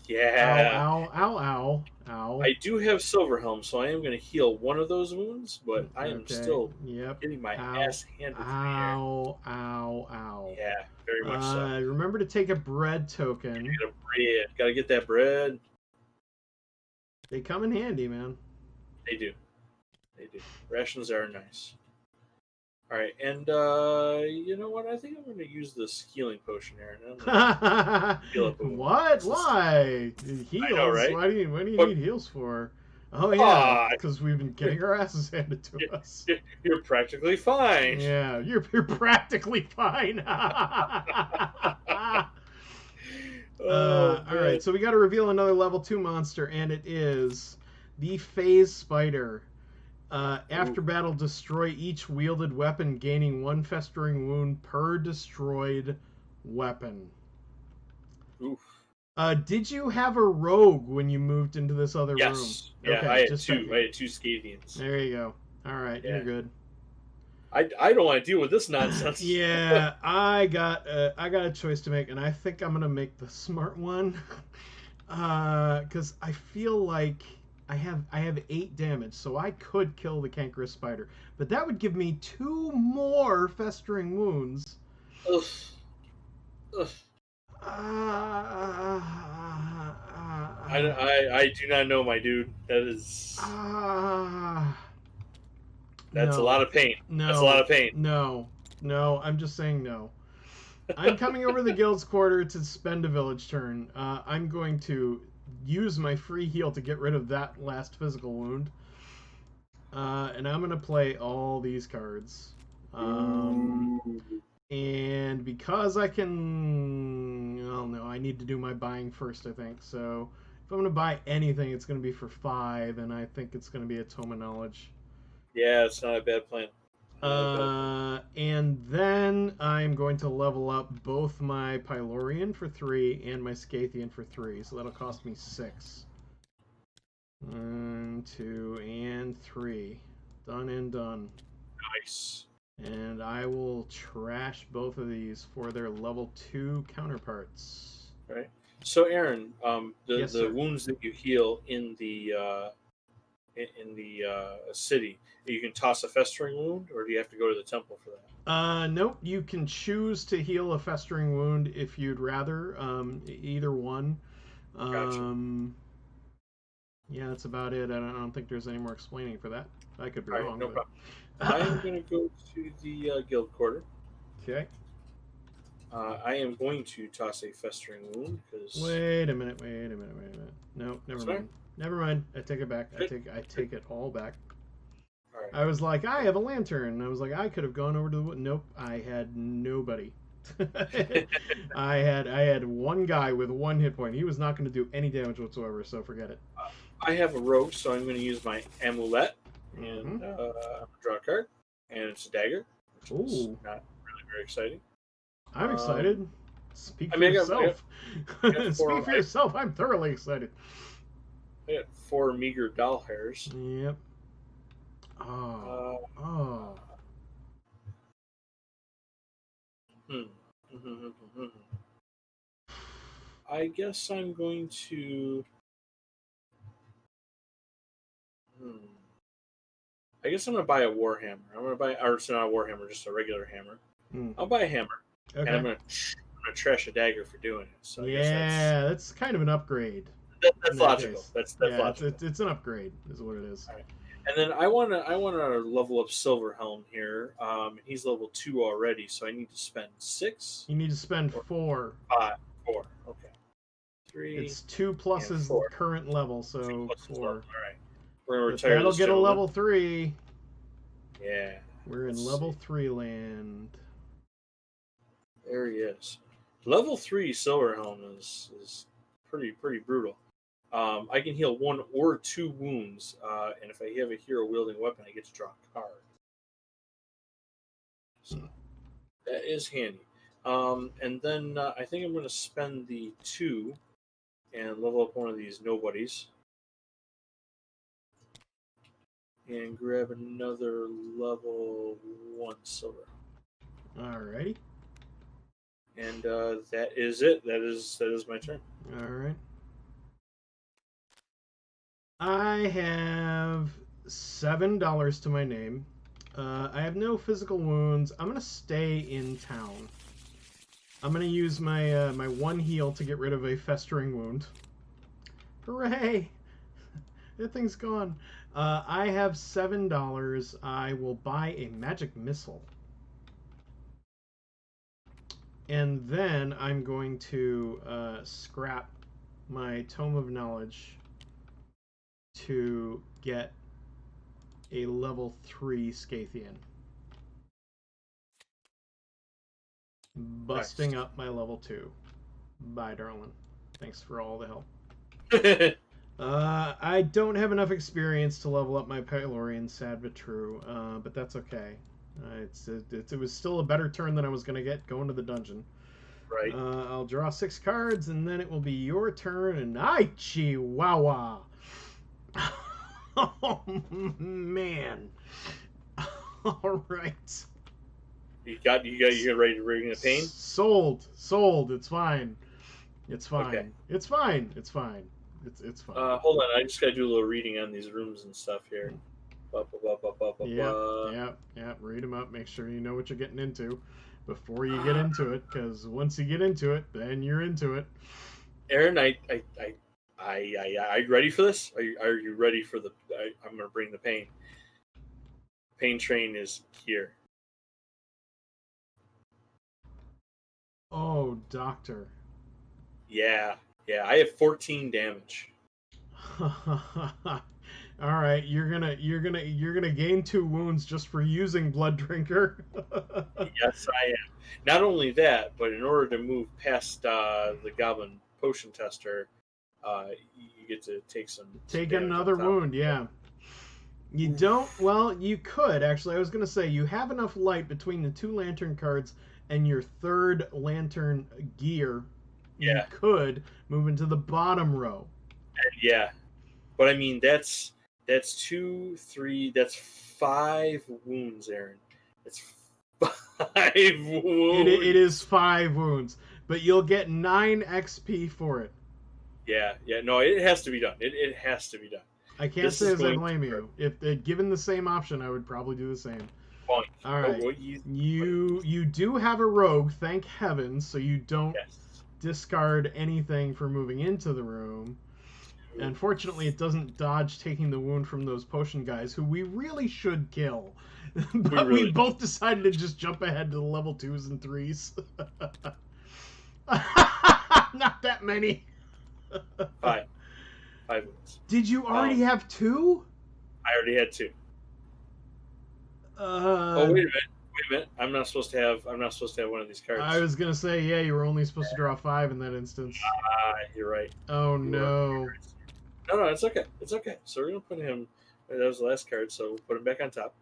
Yeah. Ow, ow, ow, ow, ow. I do have silver helm, so I am going to heal one of those wounds, but I am Okay. still Yep. getting my Ow. ass handed to me. Ow, ow, ow. Yeah, very much so. Remember to take a bread token. Gotta get that bread. They come in handy, man. They do. They do. Rations are nice. All right, and you know what? I think I'm going to use this healing potion here. What? Why? Heals? I know, right? Why do you need heals for? Oh yeah, because we've been getting our asses handed to us. You're practically fine. Yeah, you're practically fine. All right, so we got to reveal another level 2 monster, and it is the Phase Spider. After battle, destroy each wielded weapon, gaining 1 festering wound per destroyed weapon. Oof. Did you have a rogue when you moved into this other room? Yes. Yeah, okay, I had two. I had 2 Scavians. There you go. All right, yeah. You're good. I don't want to deal with this nonsense. Yeah, I got a choice to make, and I think I'm gonna make the smart one, because I feel like I have 8 damage, so I could kill the cankerous spider, but that would give me 2 more festering wounds. Ugh. Ugh. I do not know, my dude. That is. That's a lot of pain. No, that's a lot of pain. No, I'm just saying no. I'm coming over to the guild's quarter to spend a village turn. I'm going to use my free heal to get rid of that last physical wound. And I'm going to play all these cards. And because I can... Oh, no, I need to do my buying first, I think. So if I'm going to buy anything, it's going to be for 5, and I think it's going to be a Tome of Knowledge. Yeah, it's not a bad plan. And then I'm going to level up both my Pylorian for 3 and my Scathian for 3. So that'll cost me 6. 1, 2, and 3. Done and done. Nice. And I will trash both of these for their level 2 counterparts. Right. So, Aaron, Yes, the wounds that you heal in the city, you can toss a festering wound, or do you have to go to the temple for that? Nope. You can choose to heal a festering wound if you'd rather. Either one. Gotcha. Yeah, that's about it. I don't think there's any more explaining for that. I could be wrong. No problem. I am going to go to the guild quarter. Okay. I am going to toss a festering wound because. Wait a minute. No, never mind. Never mind. I take it back. I take it all back. All right. I was like, I have a lantern. I was like, I could have gone over to the. Nope. I had nobody. I had one guy with 1 hit point. He was not going to do any damage whatsoever. So forget it. I have a rogue, so I'm going to use my amulet and draw a card, and it's a dagger, which is not really very exciting. I'm excited. Speak for yourself. Speak for yourself. I'm thoroughly excited. I got 4 meager doll hairs. Yep. I guess I'm going to. I guess I'm going to buy a warhammer. I'm going to buy, or it's not a warhammer, just a regular hammer. I'll buy a hammer, and I'm going to trash a dagger for doing it. So yeah, that's kind of an upgrade. That's logical. That's logical. It's an upgrade, is what it is. All right. And then I wanna level up Silverhelm here. He's level 2 already, so I need to spend 6 You need to spend or 4. 5. 4. Okay. 3 It's 2 plus and his 4. current level, 2 so plus his 4. level. All right. We're gonna But retire that'll this get a gentleman. level 3. Yeah. We're in level 3 land. There he is. Level 3 Silverhelm is pretty brutal. I can heal 1 or 2 wounds, and if I have a hero wielding weapon, I get to draw a card. So that is handy. And then I think I'm going to spend the 2 and level up one of these nobodies. And grab another level 1 silver. Alrighty. And that is it. That is my turn. Alright. I have $7 to my name. I have no physical wounds. I'm gonna stay in town. I'm gonna use my my 1 heal to get rid of a festering wound. Hooray! That thing's gone. I have $7. I will buy a magic missile. And then I'm going to scrap my Tome of Knowledge to get a level 3 Scythian. Busting up my level 2. Bye, darling. Thanks for all the help. I don't have enough experience to level up my Pylorian, sad but true, but that's okay. It was still a better turn than I was going to get going to the dungeon. Right. I'll draw 6 cards, and then it will be your turn, and I chihuahua. Oh, man. All right. You get ready to bring the pain? Sold. It's fine. It's fine. Okay. It's fine. It's fine. It's fine. Hold on. I just got to do a little reading on these rooms and stuff here. Yeah. Read them up. Make sure you know what you're getting into before you get into it, because once you get into it, then you're into it. Aaron, are you ready for this? Are you ready for the? I'm going to bring the pain. Pain train is here. Oh, doctor. Yeah. I have 14 damage. All right, you're gonna gain 2 wounds just for using Blood Drinker. Yes, I am. Not only that, but in order to move past the Goblin Potion Tester, you get to take another wound. Yeah. You don't. Well, you could actually. I was gonna say you have enough light between the 2 lantern cards and your 3rd lantern gear. Yeah. You could move into the bottom row. Yeah, but I mean that's 2, 3. That's 5 wounds, Aaron. It's 5 wounds. It is 5 wounds, but you'll get 9 XP for it. Yeah. No, it has to be done. It has to be done. I can't say as I blame you. If given the same option, I would probably do the same. Fine. All right. You do have a rogue, thank heavens, so you don't discard anything for moving into the room. Unfortunately, it doesn't dodge taking the wound from those potion guys, who we really should kill. But we both decided to just jump ahead to the level 2s and 3s. Not that many. 5 wounds. Did you already have 2? I already had 2. Oh, wait a minute. I'm not supposed to have one of these cards. I was gonna say, yeah, you were only supposed to draw 5 in that instance. You're right. Oh no. No, it's okay. So we're gonna put him. That was the last card, so we'll put him back on top,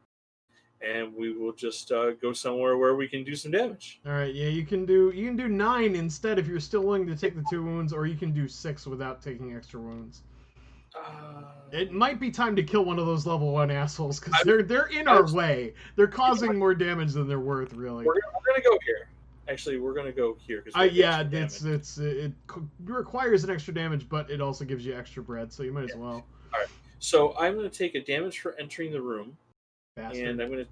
and we will just go somewhere where we can do some damage. All right, yeah, you can do 9 instead if you're still willing to take the 2 wounds, or you can do 6 without taking extra wounds. It might be time to kill one of those level 1 assholes, because they're in our way. They're causing more damage than they're worth, really. We're gonna go here. Actually, we're gonna go here because it requires an extra damage, but it also gives you extra bread, so you might as well. All right. So I'm gonna take a damage for entering the room, Bastard. and I'm gonna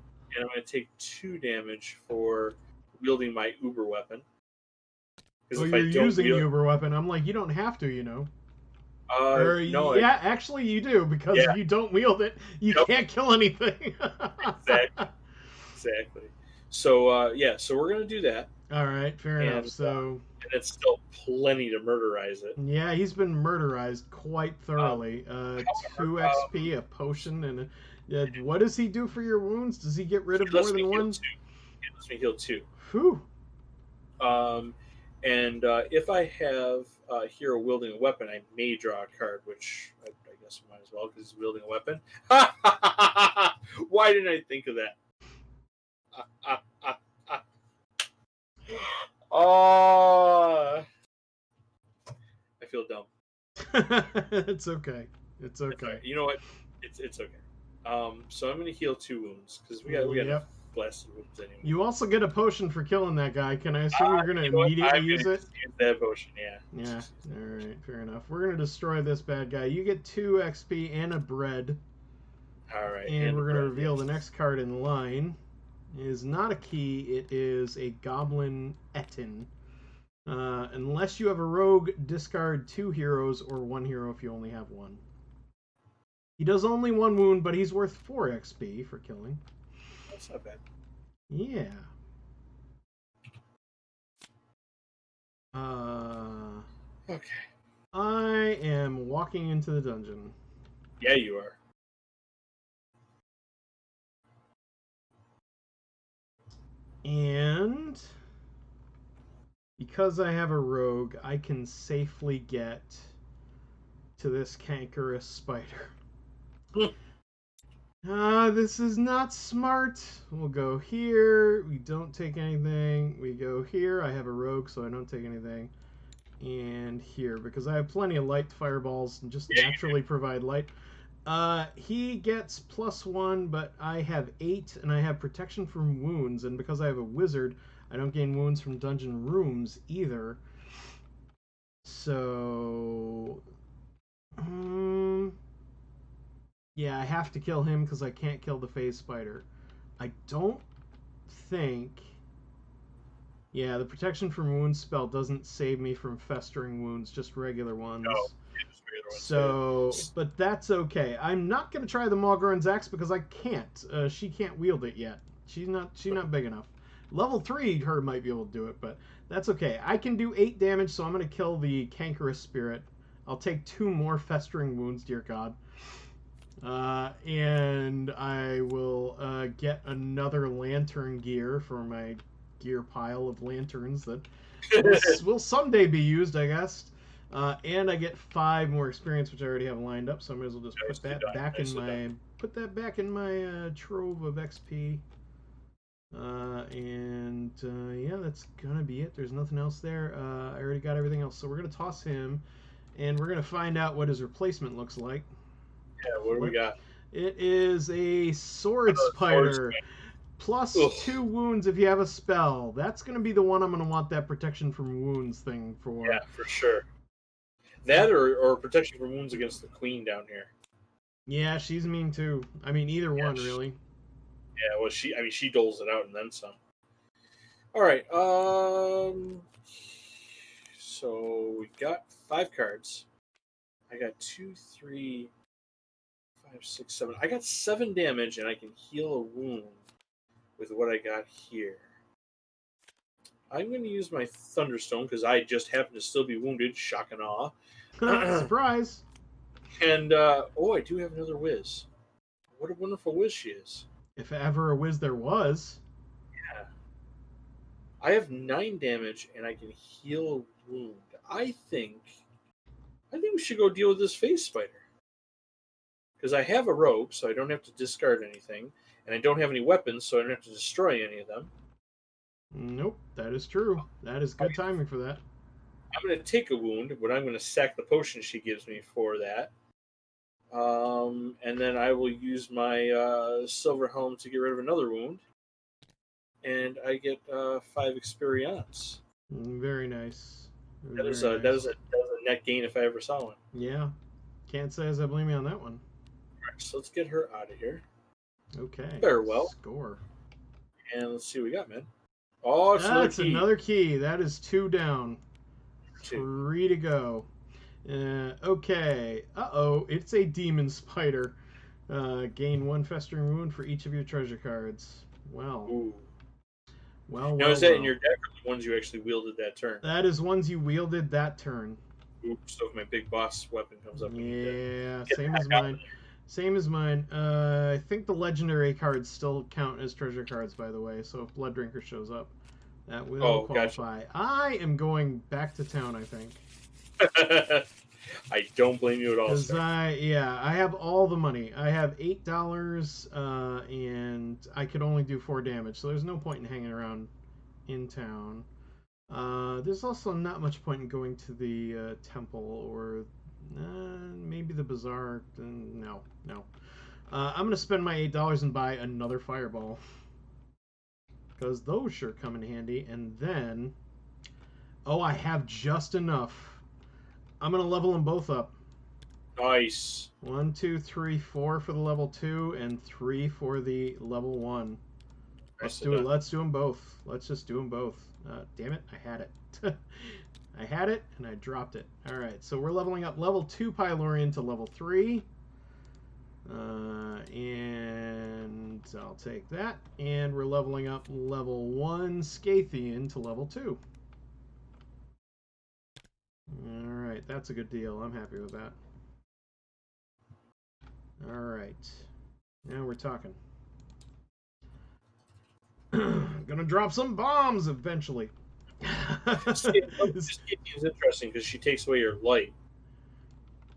take 2 damage for wielding my Uber weapon. Well, you're using the Uber weapon. I'm like, you don't have to, you know. No, Yeah, actually you do, because yeah, if you don't wield it, you yep, can't kill anything. exactly, exactly. So yeah, so we're gonna do that, All right, fair enough. So, and it's still plenty to murderize it. yeah, he's been murderized quite Um, thoroughly. however, 2 XP, a potion, and what does he do for your wounds? Does he get rid of he more lets me than heal one? two. He lets me heal two. Whew. Um, and if I have a hero wielding a weapon, I may draw a card, which I guess I might as well because he's wielding a weapon. Why didn't I think of that? Ah, ah, ah, ah. Oh, I feel dumb. It's okay. It's okay. You know what? It's okay. So I'm gonna heal 2 wounds because we got enough Yep. blasted wounds anyway. You also get a potion for killing that guy. Can I assume you're going to You know what? immediately I'm use gonna it? just use that potion. Yeah. Yeah. All right. Fair enough. We're going to destroy this bad guy. You get 2 XP and a bread. All right. And we're going to bread, reveal yes. the next card in line. It is not a key. It is a Goblin Etin. Unless you have a rogue, discard 2 heroes or 1 hero if you only have 1. He does only 1 wound, but he's worth 4 XP for killing. That's not bad. Yeah. Okay. I am walking into the dungeon. Yeah, you are. And because I have a rogue, I can safely get to this cankerous spider. This is not smart. We'll go here. We don't take anything. We go here. I have a rogue, so I don't take anything. And here, because I have plenty of light fireballs and just naturally provide light. He gets +1, but I have 8, and I have protection from wounds. And because I have a wizard, I don't gain wounds from dungeon rooms either. So, yeah, I have to kill him because I can't kill the phase spider. I don't think. Yeah, the protection from wounds spell doesn't save me from festering wounds, just regular ones. No, just regular ones. So, but that's okay. I'm not gonna try the Malgorn's axe because I can't. She can't wield it yet. She's not big enough. Level 3, her might be able to do it, but that's okay. I can do 8 damage, so I'm gonna kill the cankerous spirit. I'll take 2 more festering wounds, dear God. And I will get another lantern gear for my gear pile of lanterns that will someday be used, I guess. And I get 5 more experience, which I already have lined up, so I might as well just put that back in my trove of XP. Yeah, that's gonna be it. There's nothing else there. I already got everything else, so we're gonna toss him, and we're gonna find out what his replacement looks like. Yeah, what do we got? It is a sword spider. +2 wounds if you have a spell. That's going to be the one I'm going to want that protection from wounds thing for. Yeah, for sure. That or protection from wounds against the queen down here. Yeah, she's mean too. I mean, either one, really. Yeah, well, she doles it out and then some. All right. So we got 5 cards. I got 2, 3, 5, 6, 7. I got 7 damage, and I can heal a wound with what I got here. I'm going to use my Thunderstone because I just happen to still be wounded. Shock and awe. Surprise! And, I do have another whiz. What a wonderful whiz she is. If ever a whiz there was. Yeah. I have 9 damage, and I can heal a wound. I think we should go deal with this phase spider. Because I have a rogue, so I don't have to discard anything. And I don't have any weapons, so I don't have to destroy any of them. Nope, that is true. That is good timing for that. I'm going to take a wound, but I'm going to sack the potion she gives me for that. And then I will use my silver helm to get rid of another wound. And I get 5 experience. Very nice. That is a net gain if I ever saw one. Yeah. Can't say as I blame you on that one. Alright, so let's get her out of here. Okay. Farewell. Score. And let's see what we got, man. Oh, it's That's another key. That is 2 down. 3 to go. Okay. Uh-oh. It's a demon spider. Gain 1 festering wound for each of your treasure cards. Well. Ooh. Well, Now, well, is that in well. your deck or the ones you actually wielded that turn? That is ones you wielded that turn. Ooh, so if my big boss weapon comes up, we need to Yeah, get same back as out mine. Same as mine. I think the legendary cards still count as treasure cards, by the way. So if Blood Drinker shows up, that will Oh, gotcha. qualify. I am going back to town, I think. I don't blame you at all, Because sir. I have all the money. I have $8, and I could only do 4 damage, so there's no point in hanging around in town. There's also not much point in going to the temple or maybe the bazaar. No, no. I'm gonna spend my $8 and buy another fireball because those sure come in handy. And then, oh, I have just enough. I'm gonna level them both up. Nice. 1, 2, 3, 4 for the level 2, and 3 for the level 1. Let's Nicely do it. done. Let's do them both. Let's just do them both. Damn it, I had it. I had it and I dropped it. All right, so we're leveling up level 2 Pylorian to level 3. And I'll take that. And we're leveling up level 1 Scathian to level 2. All right, that's a good deal. I'm happy with that. All right, now we're talking. Gonna drop some bombs eventually. This is interesting because she takes away your light,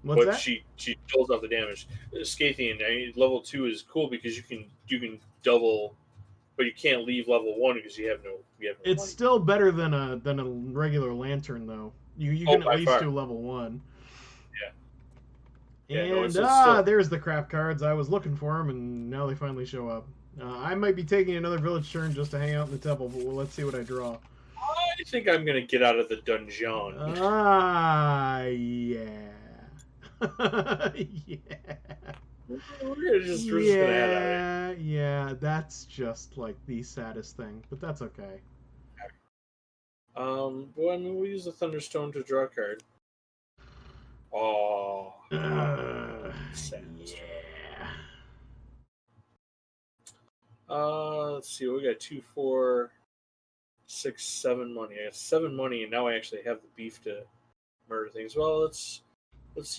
What's but that? she pulls off the damage. Scathian, level 2 is cool because you can double, but you can't leave level 1 because you have no It's light. still better than a regular lantern though. You Oh, can at by least far. do level 1. Yeah. Yeah. No, And it's still there's the crap cards. I was looking for them, and now they finally show up. I might be taking another village turn just to hang out in the temple, but let's see what I draw. I think I'm gonna get out of the dungeon. Yeah. Yeah. We're just gonna head out of here. Yeah, that's just like the saddest thing, but that's okay. Well, I mean, we use the Thunderstone to draw a card. Oh, come on, sad. Yeah. Let's see. We got 2, 4, 6, 7 money. I got 7 money, and now I actually have the beef to murder things. Well, let's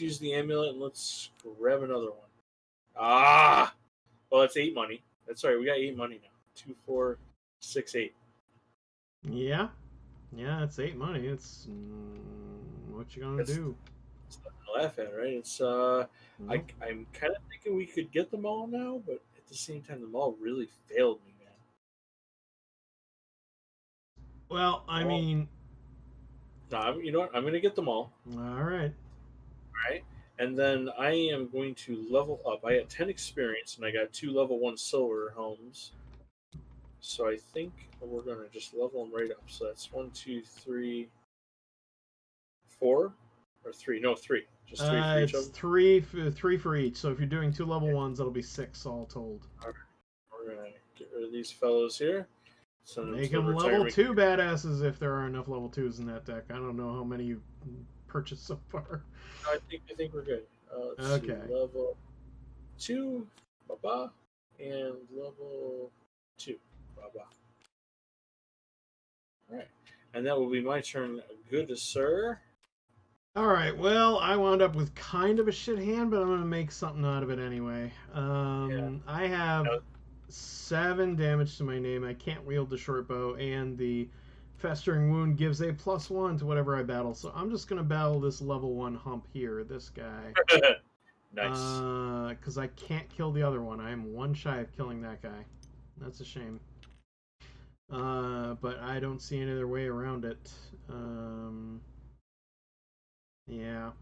use the amulet and let's grab another one. Ah, well, that's 8 money. That's right. We got 8 money now. 2, 4, 6, 8. Yeah. Yeah, it's 8 money. It's what you gonna do? It's nothing to laugh at, right? It's Nope. I'm kind of thinking we could get them all now, but at the same time, the mall really failed me, man. Well, I Well, mean, no, you know what? I'm gonna get them all, all right. right? And then I am going to level up. I got 10 experience, and I got 2 level 1 silver homes. So I think we're gonna just level them right up. So that's 1, 2, 3, 4, or 3. No, 3. Just 3 for each of It's them. three for each. So if you're doing 2 level 1s, that'll be 6 all told. All right. We're gonna get rid of these fellows here. Send them Make to the them level retirement. 2 badasses if there are enough level 2s in that deck. I don't know how many you've purchased so far. I think we're good. Let's see. Okay. Level 2, baba, and level 2, baba. All right, and that will be my turn. Good, sir. All right. Well, I wound up with kind of a shit hand, but I'm gonna make something out of it anyway. Yeah. I have 7 damage to my name. I can't wield the short bow, and the festering wound gives a +1 to whatever I battle. So I'm just gonna battle this level 1 hump here, this guy, Nice. because I can't kill the other one. I am 1 shy of killing that guy. That's a shame. But I don't see any other way around it. Yeah.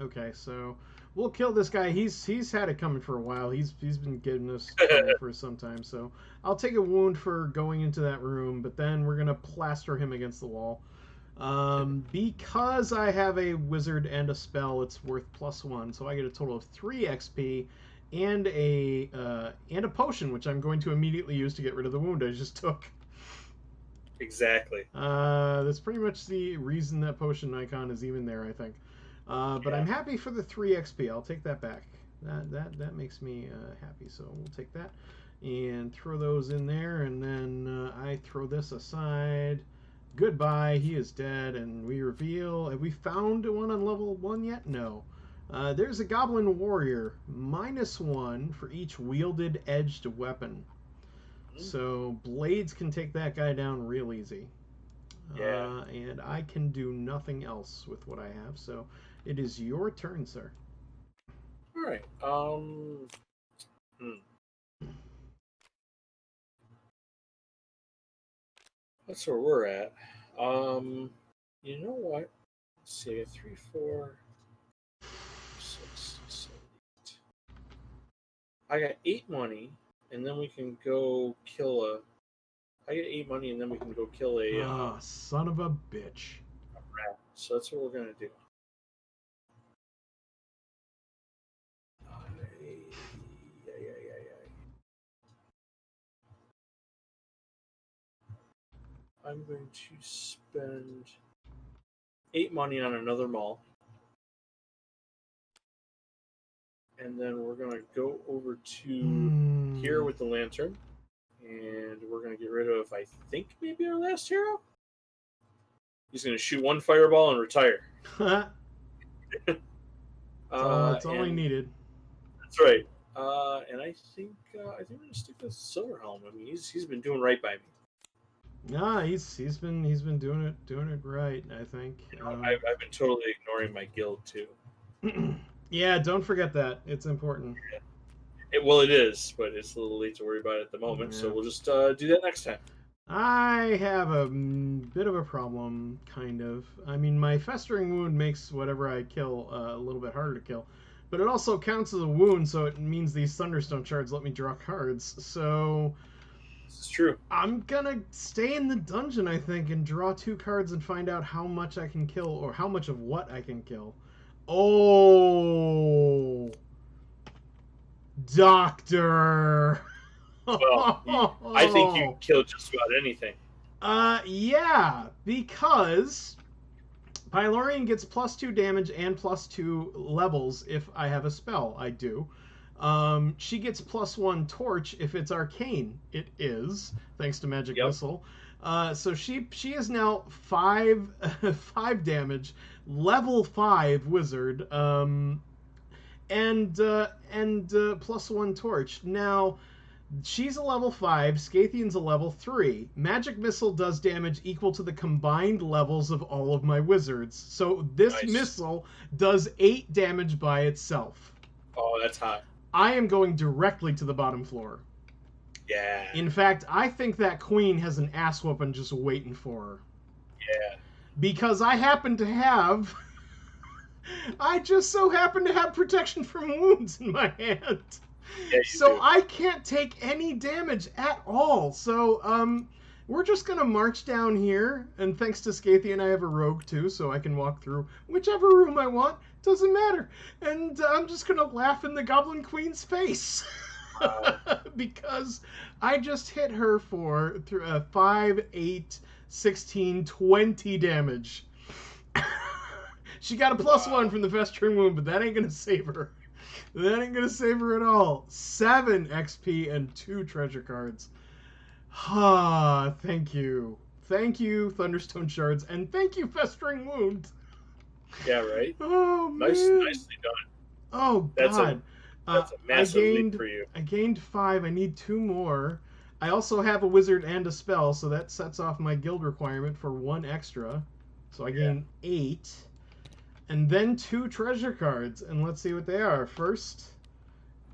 Okay, so we'll kill this guy. He's had it coming for a while. He's been giving us trouble for some time. So I'll take a wound for going into that room, but then we're gonna plaster him against the wall. Because I have a wizard and a spell, it's worth +1, so I get a total of 3 XP and a potion, which I'm going to immediately use to get rid of the wound I just took. Exactly. That's pretty much the reason that potion icon is even there, I think. But I'm happy for the 3 XP. I'll take that back. That makes me happy. So we'll take that and throw those in there, and then I throw this aside. Goodbye. He is dead, and we reveal. Have we found one on level 1 yet? No. There's a Goblin Warrior, -1 for each wielded edged weapon. So blades can take that guy down real easy. Yeah. And I can do nothing else with what I have. So it is your turn, sir. All right. That's where we're at. You know what? Let's see. I got 3, 4, 6, 7, 8. I got 8 money, and then we can go kill a. I get 8 money, and then we can go kill a. Son of a bitch. A rat. So that's what we're gonna do. I'm going to spend 8 money on another mall. And then we're going to go over to here with the lantern. And we're going to get rid of, I think, maybe our last hero. He's going to shoot 1 fireball and retire. That's all he needed. That's right. And I think we're going to stick with Silverhelm. I mean, he's been doing right by me. Nah, he's been doing it right, I think. I've been totally ignoring my guild too. Yeah, don't forget that. It's important. Yeah. It is, but it's a little late to worry about it at the moment. Yeah. So we'll just do that next time. I have a bit of a problem, kind of. I mean, my Festering Wound makes whatever I kill a little bit harder to kill, but it also counts as a wound, so it means these Thunderstone shards let me draw cards. So this is true. I'm gonna stay in the dungeon, I think, and draw 2 cards and find out how much I can kill, or how much of what I can kill. Oh, Doctor. Well, I think you can kill just about anything. Yeah, because Pylorian gets +2 damage and +2 levels if I have a spell. I do. She gets +1 torch if it's arcane. It is, thanks to Magic Missile. So she is now 5 damage, level 5 wizard, and +1 torch. Now she's a level 5, Scythian's a level 3. Magic Missile does damage equal to the combined levels of all of my wizards. So this missile does 8 damage by itself. Oh, that's hot. I am going directly to the bottom floor. Yeah. In fact, I think that queen has an ass whooping just waiting for her. Yeah. Because I happen to have... I just so happen to have protection from wounds in my hand. Yeah, so I can't take any damage at all. So, we're just going to march down here. And thanks to Scythian, I have a rogue too, so I can walk through whichever room I want. Doesn't matter. And I'm just going to laugh in the Goblin Queen's face. Because I just hit her for 5, 8, 16, 20 damage. She got a +1 from the Festering Wound, but that ain't going to save her. That ain't going to save her at all. 7 XP and 2 treasure cards. Thank you. Thank you, Thunderstone Shards, and thank you, Festering Wound. Yeah, right? Oh, man. Nicely done. Oh, God. That's a massive leap for you. I gained 5. I need 2 more. I also have a wizard and a spell, so that sets off my guild requirement for 1 extra. So I gain 8. And then 2 treasure cards. And let's see what they are. First,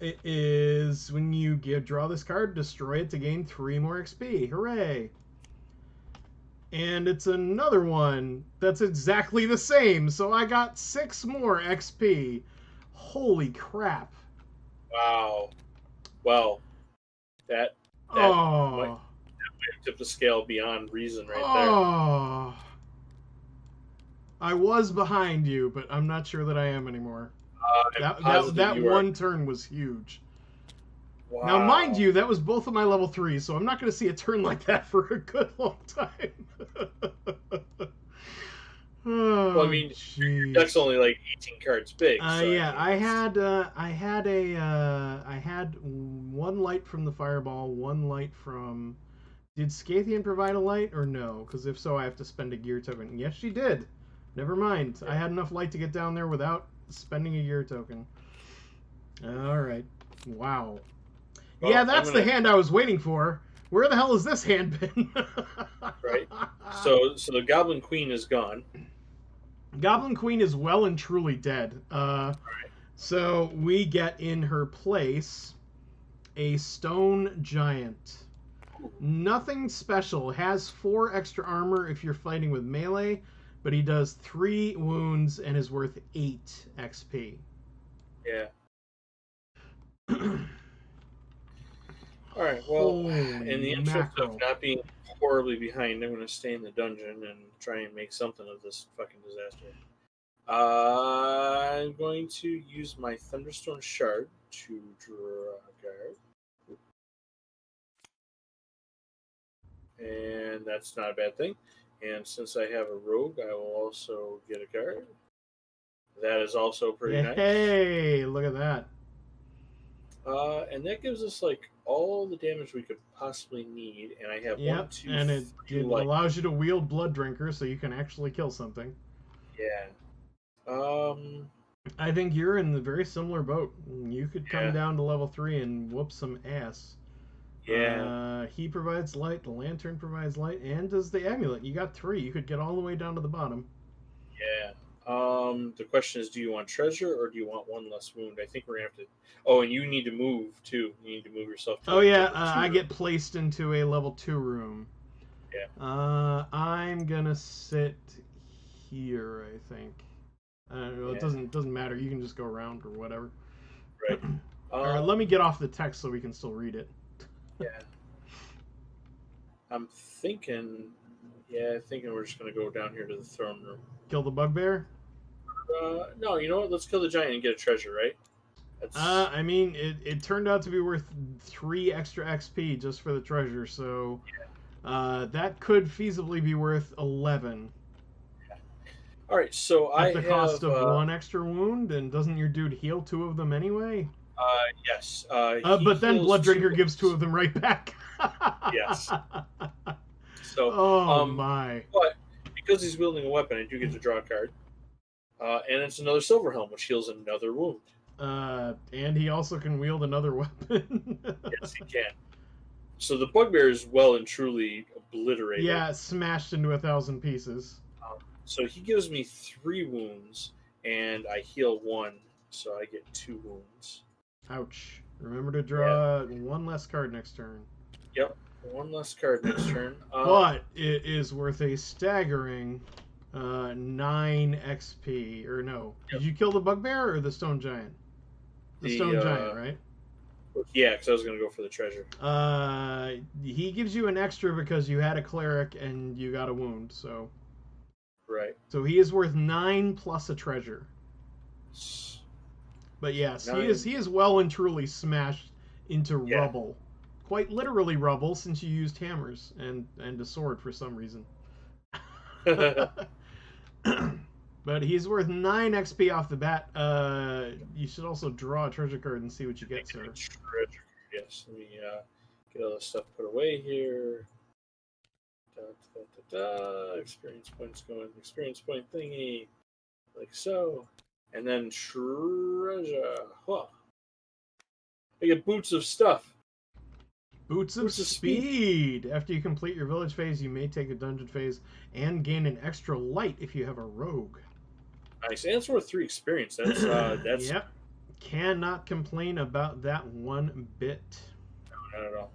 it is when you draw this card, destroy it to gain 3 more XP. Hooray! And it's another one that's exactly the same. So I got 6 more XP. Holy crap. Wow. Well, that might tip the scale beyond reason right there. I was behind you, but I'm not sure that I am anymore. That one turn was huge. Wow. Now, mind you, that was both of my level 3, so I'm not going to see a turn like that for a good long time. Well, Well, I mean, your deck's only like 18 cards big. So Yeah, I had one light from the fireball, one light from. Did Scythian provide a light or no? Because if so, I have to spend a gear token. Yes, she did. Never mind. I had enough light to get down there without spending a gear token. All right. Wow. Well, yeah, that's the hand I was waiting for. Where the hell has this hand been? Right. So the Goblin Queen is gone. Goblin Queen is well and truly dead. Right. So we get in her place a stone giant. Nothing special. Has 4 extra armor if you're fighting with melee, but he does 3 wounds and is worth 8 XP. Yeah. All right. Well, in the interest of not being horribly behind, I'm going to stay in the dungeon and try and make something of this fucking disaster. I'm going to use my Thunderstone Shard to draw a card. And that's not a bad thing. And since I have a rogue, I will also get a card. That is also pretty nice. Hey, look at that. And that gives us like all the damage we could possibly need. And I have 1, 2, and it allows you to wield Blood Drinker, so you can actually kill something. Yeah. I think you're in the very similar boat. You could come down to level 3 and whoop some ass. Yeah. He provides light, the lantern provides light, and does the amulet. You got 3. You could get all the way down to the bottom. Yeah. The question is, do you want treasure or do you want 1 less wound? I think we're going to have to... Oh, and you need to move, too. You need to move yourself to I get placed into a level 2 room. Yeah. I'm going to sit here, I think. It doesn't matter. You can just go around or whatever. Right. All right, let me get off the text so we can still read it. Yeah. I'm thinking we're just going to go down here to the throne room. Kill the bugbear? No, you know what? Let's kill the giant and get a treasure, right? I mean, it turned out to be worth 3 extra XP just for the treasure, so that could feasibly be worth 11. Yeah. All right, so at the cost of 1 extra wound, and doesn't your dude heal 2 of them anyway? Yes. But then Blood Drinker gives 2 of them right back. Yes. So. Oh my! But because he's wielding a weapon, I do get to draw a card. And it's another Silver Helm, which heals another wound. And he also can wield another weapon. Yes, he can. So the bugbear is well and truly obliterated. Yeah, smashed into 1,000 pieces. So he gives me 3 wounds, and I heal 1, so I get 2 wounds. Ouch. Remember to draw 1 less card next turn. Yep, 1 less card next turn. But it is worth a staggering 9 XP. Or no. Yep. Did you kill the bugbear or the stone giant? The stone giant, right? Yeah, because I was going to go for the treasure. He gives you an extra because you had a cleric and you got a wound, so... Right. So he is worth 9 plus a treasure. But yes, 9. He is well and truly smashed into rubble. Quite literally rubble, since you used hammers and a sword for some reason. But he's worth 9 XP off the bat. You should also draw a treasure card and see what you get, sir. Treasure card, yes. Let me get all this stuff put away here. Experience points going. Experience point thingy. Like so. And then treasure. Huh. I get boots of stuff. Boots of speed. After you complete your village phase, you may take a dungeon phase and gain an extra light if you have a rogue. Nice. And it's worth 3 experience. That's Yep. Cannot complain about that one bit. No, not at all.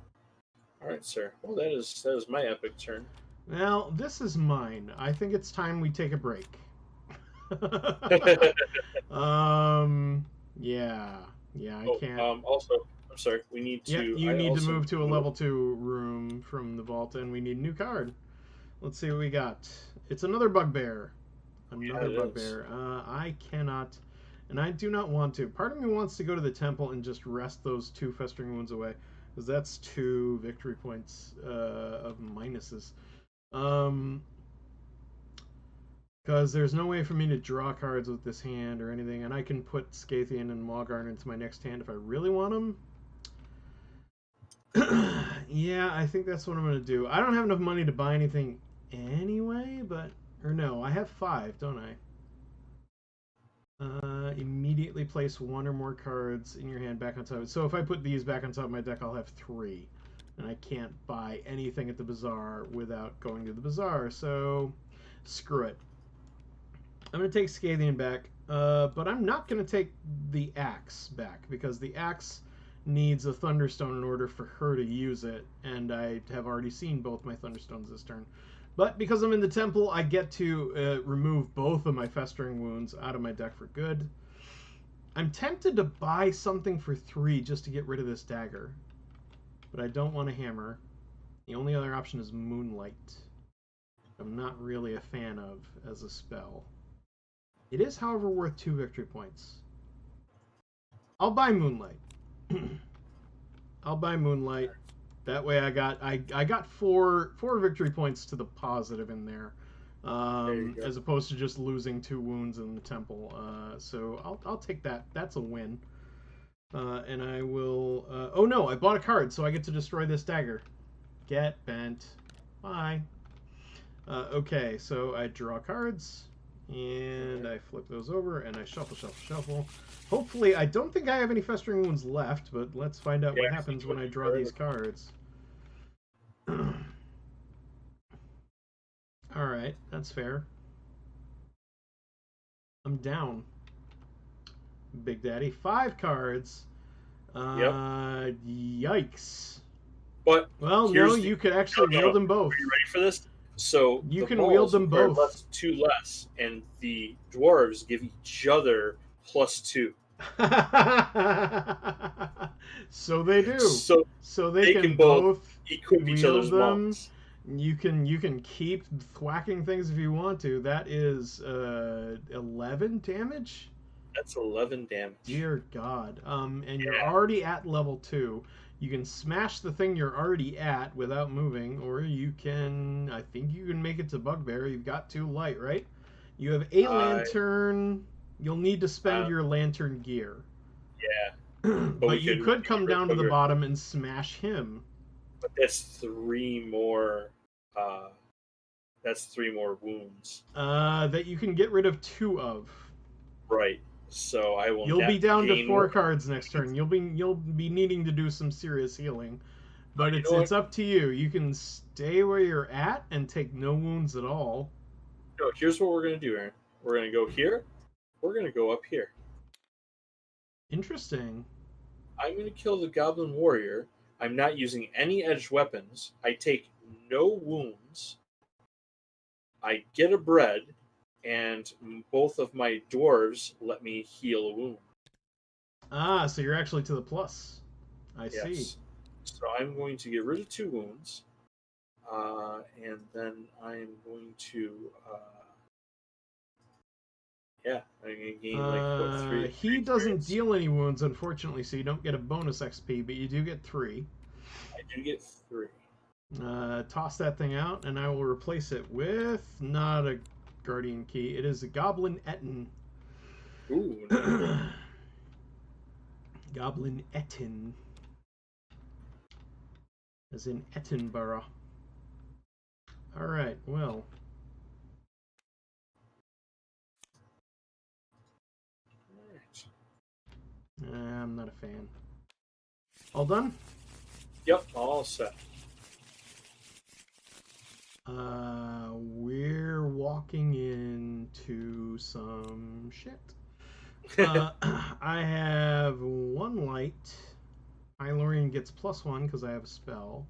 All right, sir. Well, that is my epic turn. Well, this is mine. I think it's time we take a break. Yeah, I can't. Also, I'm sorry. We need to. Yep, you need to move to a level 2 room from the vault, and we need a new card. Let's see what we got. It's another bugbear. Another bugbear. I cannot, and I do not want to. Part of me wants to go to the temple and just rest those 2 festering wounds away, because that's 2 victory points of minuses. Because there's no way for me to draw cards with this hand or anything, and I can put Scythian and Mawgarn into my next hand if I really want them. Yeah, I think that's what I'm going to do. I don't have enough money to buy anything anyway, but... Or no, I have 5, don't I? Immediately place 1 or more cards in your hand back on top. So if I put these back on top of my deck, I'll have 3. And I can't buy anything at the bazaar without going to the bazaar, so screw it. I'm going to take Scythian back, but I'm not going to take the axe back, because the axe needs a Thunderstone in order for her to use it, and I have already seen both my Thunderstones this turn. But because I'm in the temple, I get to remove both of my Festering Wounds out of my deck for good. I'm tempted to buy something for 3 just to get rid of this dagger, but I don't want a hammer. The only other option is Moonlight. I'm not really a fan of as a spell. It is, however, worth 2 victory points. I'll buy Moonlight. I'll buy Moonlight. That way I got 4 victory points to the positive in there. As opposed to just losing 2 wounds in the temple. So I'll take that. That's a win. And I will... oh no, I bought a card, so I get to destroy this dagger. Get bent. Bye. Okay, so I draw cards. And I flip those over, and I shuffle, shuffle, shuffle. Hopefully, I don't think I have any Festering Wounds left, but let's find out what happens when I draw these cards. Alright, that's fair. I'm down. Big Daddy. 5 cards. Yikes. But well, no, you could actually wield them both. Are you ready for this? So you can wield them both. Less 2 less, and the dwarves give each other +2. So they do. So they can both equip each other's models. You can keep thwacking things if you want to. That is 11 damage. That's 11 damage. Dear God. And you're already at level 2. You can smash the thing you're already at without moving, or you can... I think you can make it to Bugbear. You've got 2 light, right? You have a lantern. You'll need to spend your lantern gear. Yeah. But you could come down to the bottom and smash him. But that's 3 more... that's 3 more wounds. That you can get rid of 2 of. Right. So I will. You'll be down to 4 cards next turn. You'll be needing to do some serious healing, but it's up to you. You can stay where you're at and take no wounds at all. No, here's what we're gonna do, Aaron. We're gonna go here. We're gonna go up here. Interesting. I'm gonna kill the Goblin Warrior. I'm not using any edged weapons. I take no wounds. I get a bread. And both of my dwarves let me heal a wound. Ah, so you're actually to the plus. I see. So I'm going to get rid of 2 wounds. And then I'm going to... I'm going to gain like, 3? He doesn't deal any wounds, unfortunately, so you don't get a bonus XP, but you do get 3. I do get 3. Toss that thing out, and I will replace it with not a... Guardian Key. It is a Goblin Etten. Ooh. Goblin Etten. As in Ettenborough. Alright, well. I'm not a fan. All done? Yep, all set. We're walking into some shit. I have 1 light. Eilorian gets +1 because I have a spell.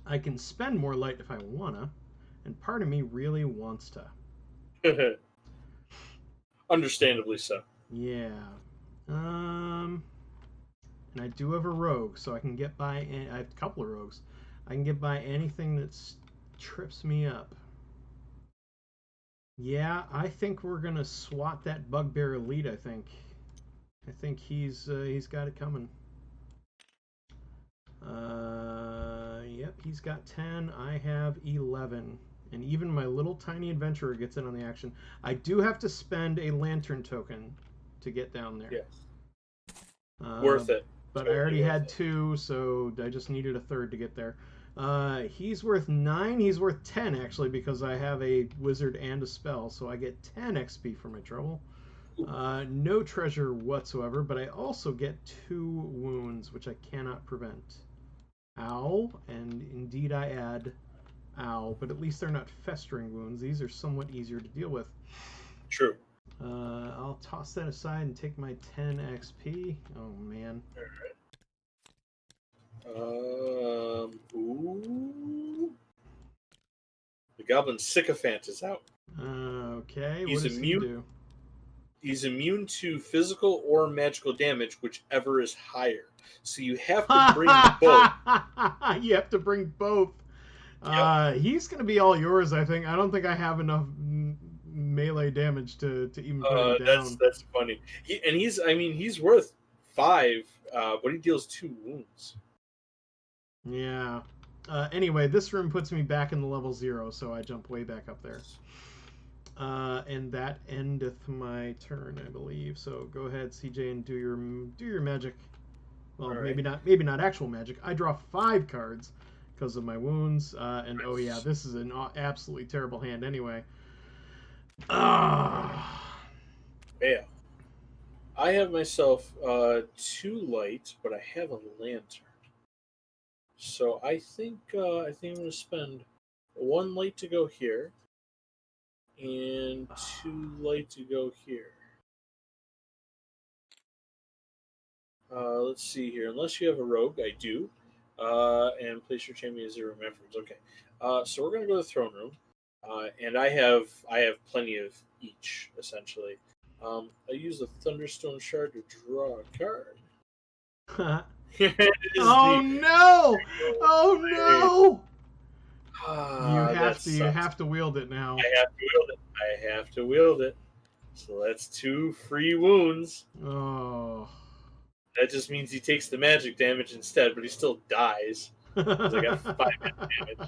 I can spend more light if I wanna, and part of me really wants to. Understandably so. Yeah. And I do have a rogue, so I can get by... I have a couple of rogues. I can get by anything that trips me up. Yeah, I think we're going to swat that Bugbear Elite, I think. I think he's got it coming. Yep, he's got 10. I have 11. And even my little tiny adventurer gets in on the action. I do have to spend a lantern token to get down there. Yes. Worth it. But totally I already had 2, so I just needed a third to get there. He's worth 9. He's worth 10, actually, because I have a wizard and a spell, so I get 10 XP for my trouble. No treasure whatsoever, but I also get 2 wounds, which I cannot prevent. Ow, and indeed I add ow, but at least they're not festering wounds. These are somewhat easier to deal with. True. I'll toss that aside and take my 10 XP. Oh, man. All right. Ooh. The Goblin Sycophant is out. Okay, what does he do? He's immune to physical or magical damage, whichever is higher. So you have to bring both. You have to bring both. Yep. He's going to be all yours, I think. I don't think I have enough melee damage to even put him down. That's funny. He's worth 5, but he deals 2 wounds. Yeah. Anyway, this room puts me back in the level 0, so I jump way back up there. And that endeth my turn, I believe. So go ahead, CJ, and do your magic. Well, right. maybe not actual magic. I draw 5 cards because of my wounds. And oh yeah, this is an absolutely terrible hand anyway. Yeah. I have myself 2 light, but I have a lantern. So I think I'm going to spend 1 light to go here, and 2 light to go here. Let's see here. Unless you have a rogue, I do. And place your champion as 0 remembrance. Okay. So we're going to go to the throne room, and I have plenty of each essentially. I use the Thunderstone shard to draw a card. Oh no! Oh no! You have to wield it now. I have to wield it. So that's 2 free wounds. Oh. That just means he takes the magic damage instead, but he still dies. Because I got 5 damage.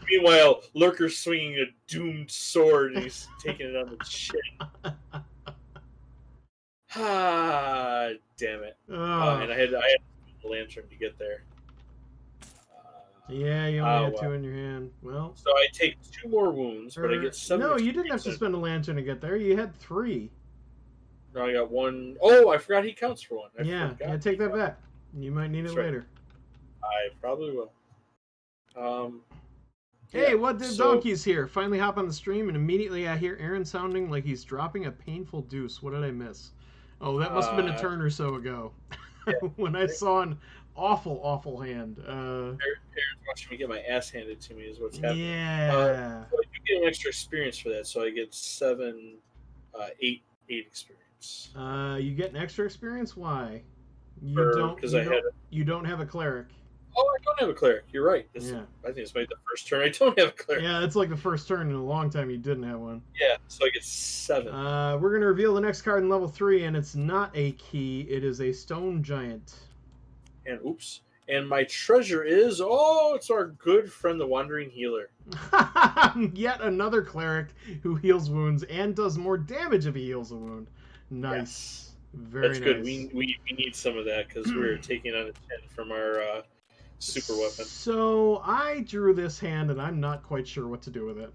Meanwhile, Lurker's swinging a doomed sword and he's taking it on the chin. Ah, damn it. And I had a lantern to get there. Yeah, you only had 2 in your hand. Well, so I take 2 more wounds, but I get 7. No, you didn't have to spend a lantern to get there. You had 3. No, I got 1. Oh, I forgot he counts for 1. Yeah, take that back. You might need it later. I probably will. Hey, what did Donkey's here? Finally hop on the stream, and immediately I hear Aaron sounding like he's dropping a painful deuce. What did I miss? Oh, that must have been a turn or so ago. Yeah. When I saw an awful hand. Aaron's watching me get my ass handed to me is what's happening. Yeah. So I do get an extra experience for that, so I get 8 experience. You get an extra experience? Why? You don't have a cleric. Oh, I don't have a cleric. You're right. I think it's maybe the first turn I don't have a cleric. Yeah, it's like the first turn in a long time you didn't have one. Yeah, so I get 7. We're going to reveal the next card in level 3, and it's not a key. It is a stone giant. And oops. And my treasure is, it's our good friend, the Wandering Healer. Yet another cleric who heals wounds and does more damage if he heals a wound. Nice. Yes. Very nice. That's good. We need some of that because we're taking on a 10 from our super weapon. So I drew this hand, and I'm not quite sure what to do with it.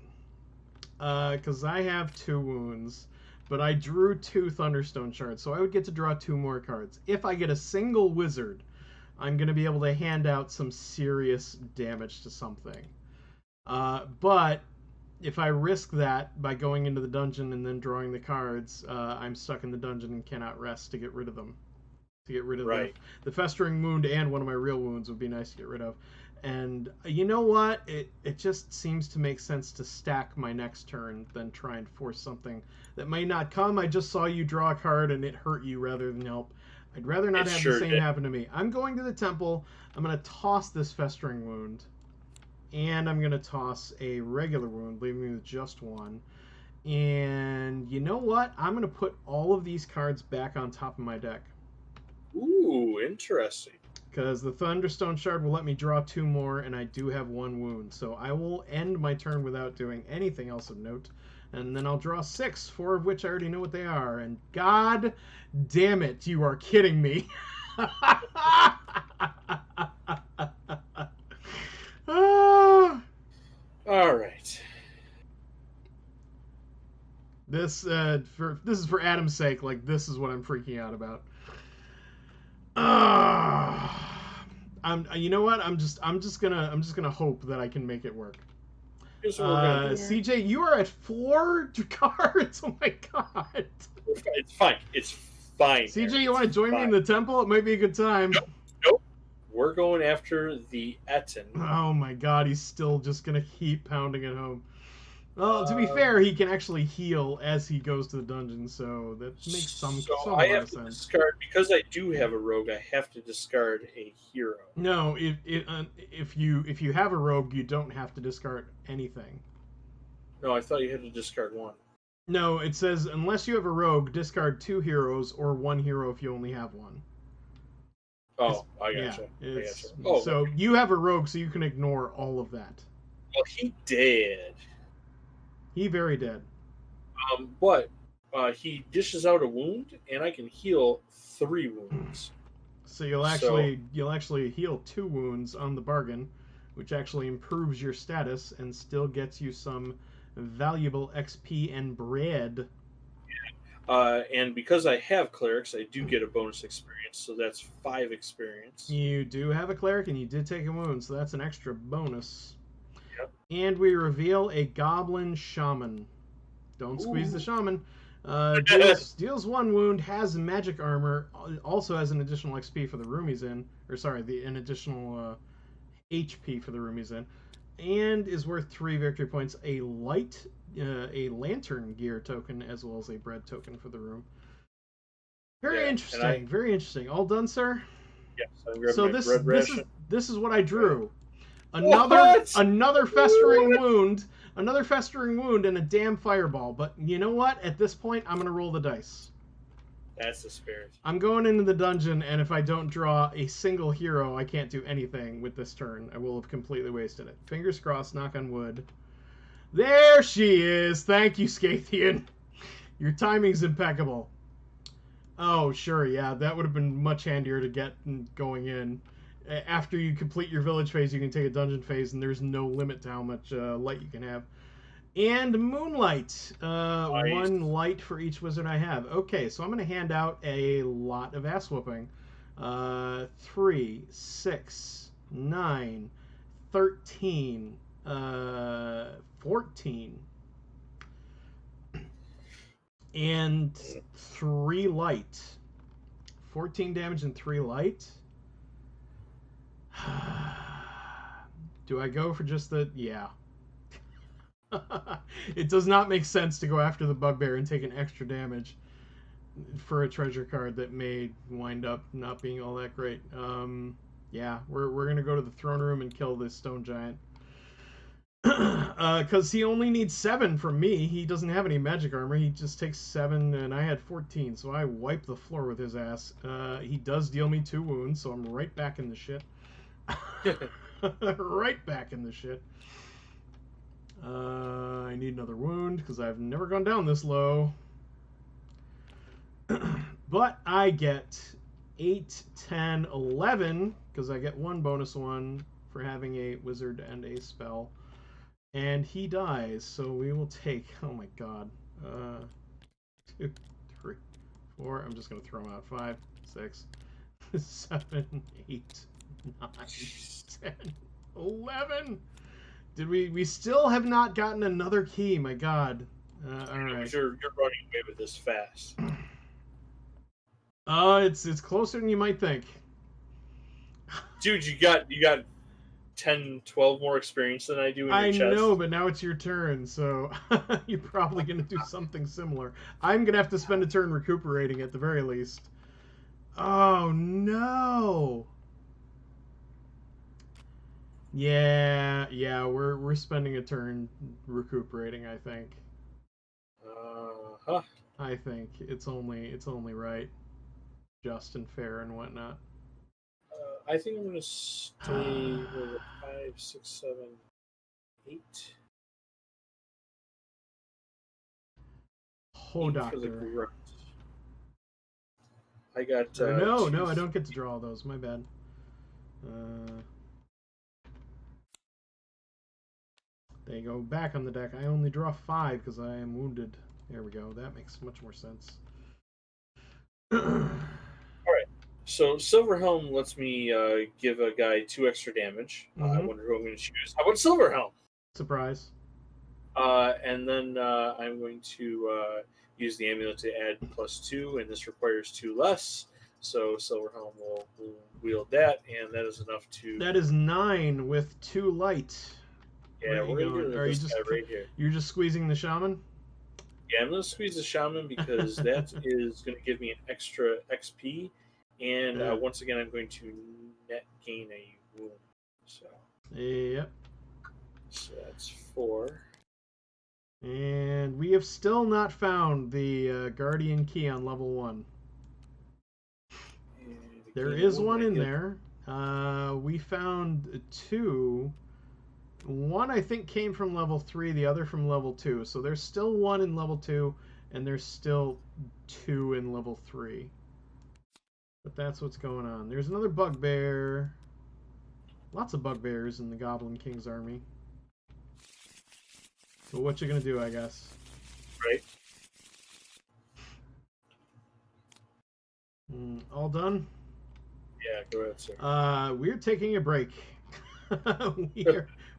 Because I have 2 wounds, but I drew 2 Thunderstone shards, so I would get to draw 2 more cards. If I get a single wizard, I'm going to be able to hand out some serious damage to something. But if I risk that by going into the dungeon and then drawing the cards, I'm stuck in the dungeon and cannot rest to get rid of them. To get rid of the festering wound and one of my real wounds would be nice to get rid of. And you know what? It just seems to make sense to stack my next turn than try and force something that may not come. I just saw you draw a card and it hurt you rather than help. I'd rather not have the same happen to me. I'm going to the temple. I'm going to toss this festering wound. And I'm going to toss a regular wound, leaving me with just 1. And you know what? I'm going to put all of these cards back on top of my deck. Ooh, interesting. because the Thunderstone Shard will let me draw 2 more, and I do have 1 wound. So I will end my turn without doing anything else of note. And then I'll draw 6, 4 of which I already know what they are. And god damn it, you are kidding me. All right. This is for Adam's sake. Like, this is what I'm freaking out about. You know what? I'm just gonna hope that I can make it work. Here's what we're gonna do. CJ, you are at 4 cards. Oh my god. It's fine. It's fine. CJ, you want to join me in the temple? It might be a good time. Nope. We're going after the Etten. Oh my god, he's still just gonna keep pounding it home. Well, to be fair, he can actually heal as he goes to the dungeon, so that makes some I have to sense. discard, because I do have a rogue. I have to discard a hero. No, if you have a rogue, you don't have to discard anything. No, I thought you had to discard 1. No, it says unless you have a rogue, discard 2 heroes or 1 hero if you only have 1. Oh, I gotcha. Yeah, Oh, so okay. You have a rogue, so you can ignore all of that. Well, he did. He very dead. But he dishes out a wound, and I can heal 3 wounds. So you'll actually heal 2 wounds on the bargain, which actually improves your status and still gets you some valuable XP and bread. And because I have clerics, I do get a bonus experience, so that's 5 experience. You do have a cleric, and you did take a wound, so that's an extra bonus. Yep. And we reveal a goblin shaman. Don't squeeze the shaman. Deals 1 wound, has magic armor, also has an additional XP for the room he's in, or sorry, an additional HP for the room he's in, and is worth 3 victory points. A lantern gear token as well as a bread token for the room. Very interesting. Very interesting. All done, sir? Yes. So this is what I drew. Another festering wound. Another festering wound and a damn fireball. But you know what? At this point, I'm going to roll the dice. That's the spirit. I'm going into the dungeon, and if I don't draw a single hero, I can't do anything with this turn. I will have completely wasted it. Fingers crossed, knock on wood. There she is! Thank you, Scythian. Your timing's impeccable. Oh, sure, yeah, that would have been much handier to get going in. After you complete your village phase, you can take a dungeon phase, and there's no limit to how much light you can have. And moonlight. Nice. 1 light for each wizard I have. Okay, so I'm going to hand out a lot of ass whooping. 3, 6, 9, 13, 14. And 3 light. 14 damage and 3 light. Do I go for just the... Yeah. It does not make sense to go after the bugbear and take an extra damage for a treasure card that may wind up not being all that great. Yeah, we're gonna go to the throne room and kill this stone giant. Because he only needs 7 from me. He doesn't have any magic armor. He just takes 7, and I had 14, so I wipe the floor with his ass. He does deal me 2 wounds, so I'm right back in the shit. Right back in the shit. I need another wound because I've never gone down this low. But I get 8, 10, 11 because I get 1 bonus 1 for having a wizard and a spell. And he dies, so we will take, oh my god, 2, 3, 4, I'm just going to throw him out, 5, 6, 7, 8, 9, 10, 11. Did we still have not gotten another key? My God! All right. You're running away with this fast. It's closer than you might think. Dude, you got 10, 12 more experience than I do in your chest. I know, but now it's your turn, so you're probably gonna do something similar. I'm gonna have to spend a turn recuperating at the very least. Oh no! Yeah, we're spending a turn recuperating, I think. I think it's only right, just and fair and whatnot. I think I'm going to stay with 5, 6, 7, 8. Oh, Aim for the doctor. grunt. I got No, two. I don't get to draw all those. My bad. They go back on the deck. I only draw 5 because I am wounded. There we go. That makes much more sense. All right. So Silverhelm lets me give a guy 2 extra damage. I wonder who I'm going to choose. How about Silverhelm? Surprise. And then I'm going to use the amulet to add +2, and this requires 2 less. So Silverhelm will wield that, and that is enough to. That is 9 with 2 light. Yeah, we're going to do this guy right here. You're just squeezing the shaman? Yeah, I'm going to squeeze the shaman because that is going to give me an extra XP, and once again, I'm going to net gain a wound. So. Yep. So that's 4. And we have still not found the Guardian Key on level 1. There is one in there. We found 2. One, I think, came from level 3, the other from level 2. So there's still 1 in level 2, and there's still 2 in level 3. But that's what's going on. There's another bugbear. Lots of bugbears in the Goblin King's army. So what you gonna do, I guess? Right. All done? Yeah, go ahead, sir. We're taking a break.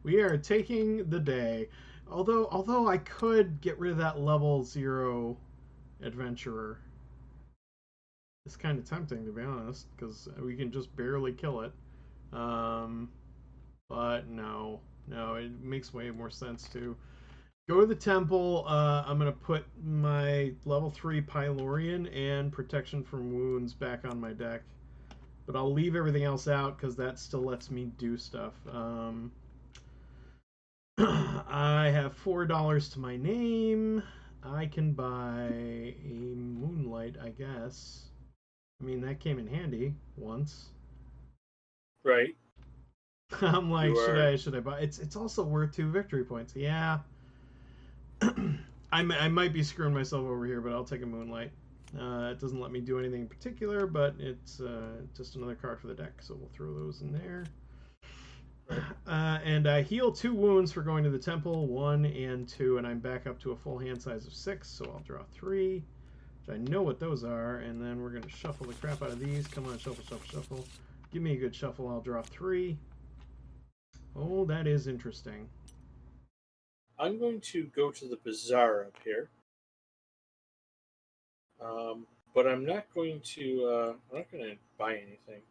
we are taking the day. Although I could get rid of that level 0 adventurer. It's kind of tempting, to be honest, because we can just barely kill it. But no, it makes way more sense to go to the temple. I'm going to put my level 3 Pylorian and Protection from Wounds back on my deck. But I'll leave everything else out because that still lets me do stuff. I have $4 to my name. I can buy a Moonlight, I guess. I mean, that came in handy once. Right. I'm like, should I buy? It's also worth 2 victory points. Yeah. I might be screwing myself over here, but I'll take a Moonlight. It doesn't let me do anything in particular, but it's just another card for the deck, so we'll throw those in there. And I heal 2 wounds for going to the temple, 1 and 2, and I'm back up to a full hand size of 6, so I'll draw 3, which I know what those are, and then we're going to shuffle the crap out of these. Come on, shuffle, shuffle, shuffle. Give me a good shuffle, I'll draw 3. Oh, that is interesting. I'm going to go to the bazaar up here. But I'm not going to buy anything.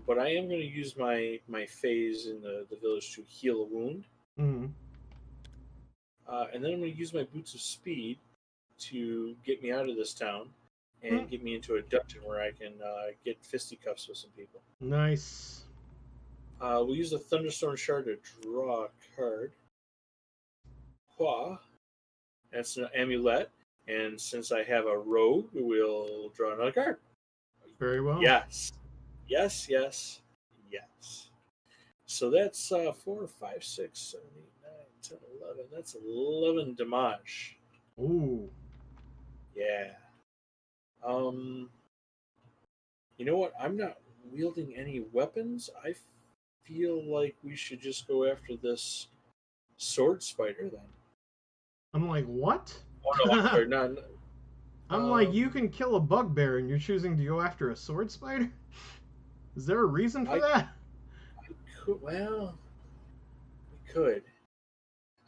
But I am going to use my phase in the village to heal a wound. Mm-hmm. And then I'm going to use my boots of speed to get me out of this town and get me into a dungeon where I can get fisticuffs with some people. Nice. We'll use the Thunderstone shard to draw a card. That's an amulet. And since I have a rogue, we'll draw another card. Very well. Yes. So that's 4, 5, 6, 7, 8, 9, 10, 11. That's 11 damage. Ooh. Yeah. You know what? I'm not wielding any weapons. I feel like we should just go after this sword spider then. I'm like, what? Oh, no, I'm sorry, not. I'm like, you can kill a bugbear and you're choosing to go after a sword spider? Is there a reason for that? Well, we could.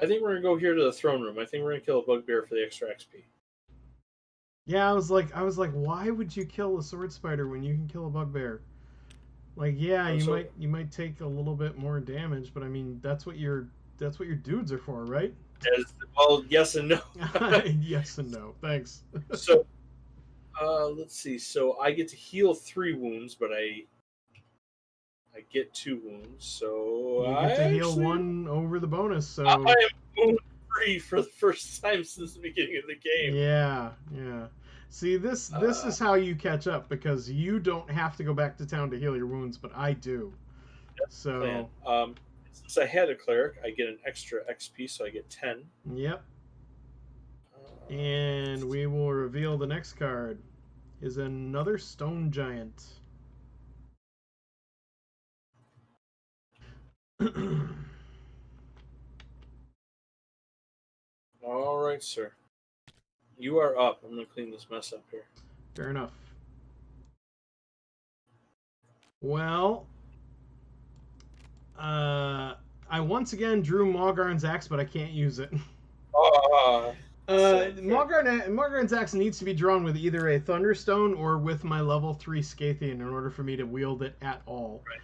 I think we're going to go here to the throne room. I think we're going to kill a bugbear for the extra XP. Yeah, I was like, why would you kill a sword spider when you can kill a bugbear? Like, yeah, you might take a little bit more damage, but I mean, that's what your dudes are for, right? Well, yes and no. Yes and no. Thanks. So, let's see. So I get to heal 3 wounds, but I get 2 wounds. So you get to heal 1 over the bonus. So I am wound free for the first time since the beginning of the game. Yeah. See, this is how you catch up, because you don't have to go back to town to heal your wounds, but I do. That's the So, plan. Since I had a cleric, I get an extra XP, so I get 10. yep. And we will reveal the next card. Is another stone giant. All right, sir. You are up. I'm going to clean this mess up here. Fair enough. Well, I once again drew Malgarn's axe, but I can't use it. Malgarn's axe needs to be drawn with either a Thunderstone or with my level 3 Scythian in order for me to wield it at all. Right.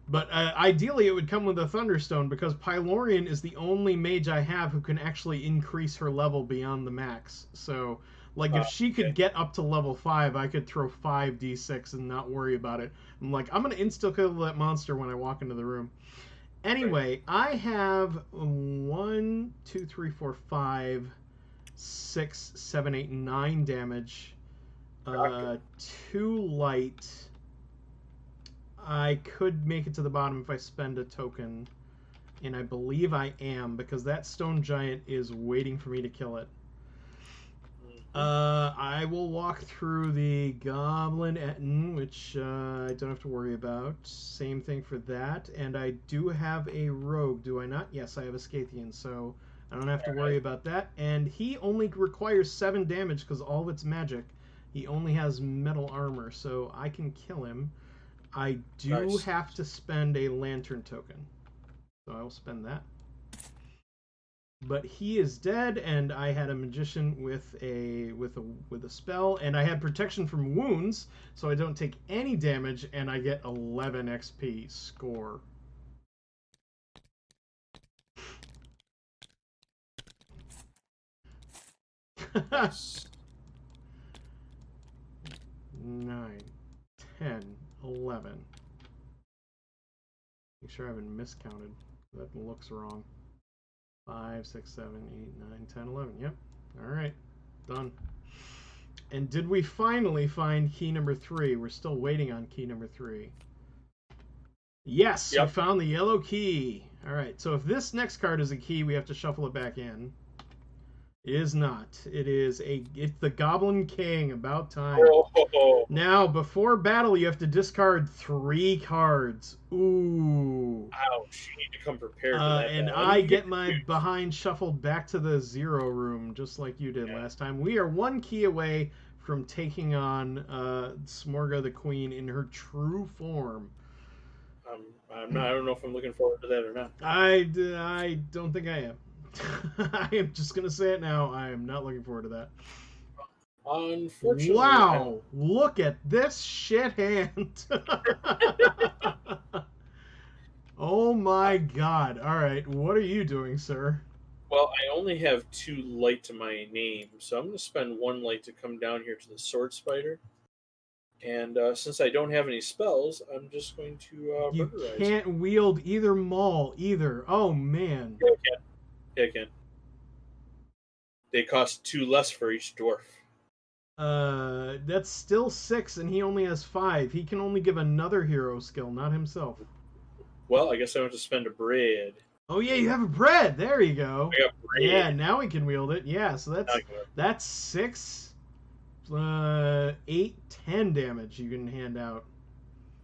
But ideally, it would come with a Thunderstone, because Pylorian is the only mage I have who can actually increase her level beyond the max. So, like, if she could get up to level 5, I could throw 5d6 and not worry about it. I'm like, I'm going to insta-kill that monster when I walk into the room. Anyway, I have 1, 2, 3, 4, 5, 6, 7, 8, 9 damage. 2 light. I could make it to the bottom if I spend a token. And I believe I am, because that stone giant is waiting for me to kill it. I will walk through the Goblin Etten, which I don't have to worry about. Same thing for that. And I do have a rogue, do I not? Yes, I have a Scythian, so I don't have to worry about that. And he only requires 7 damage because all of it's magic. He only has metal armor, so I can kill him. I do have to spend a lantern token, so I will spend that. But he is dead, and I had a magician with a spell, and I had protection from wounds, so I don't take any damage, and I get 11 XP score. Nice. 9, 10, 11. Make sure I haven't miscounted. That looks wrong. 5, 6, 7, 8, 9, 10, 11. Yep. Alright. Done. And did we finally find key number 3? We're still waiting on key number 3. Yes! Yep. We found the yellow key. Alright, so if this next card is a key, we have to shuffle it back in. It is not. It's the Goblin King. About time. Oh. Now, before battle, you have to discard 3 cards. Ooh. Ouch. You need to come prepared for that. And I get my behind shuffled back to the 0 room, just like you did last time. We are 1 key away from taking on Smorga the Queen in her true form. I don't know if I'm looking forward to that or not. I don't think I am. I am just going to say it now. I am not looking forward to that. Unfortunately. Wow. Look at this shit hand. Oh my god. Alright, what are you doing, sir? Well, I only have 2 light to my name, so I'm going to spend 1 light to come down here to the Sword Spider. And since I don't have any spells, I'm just going to You burglarize. Can't wield either maul, either. Oh, man. Yeah, I can. Yeah, I can. They cost 2 less for each dwarf. That's still 6, and he only has 5. He can only give another hero skill, not himself. Well, I guess I have to spend a bread. Oh yeah, you have a bread. There you go. I got bread. Yeah, now we can wield it. Yeah, so that's 6, 8, 10 damage you can hand out.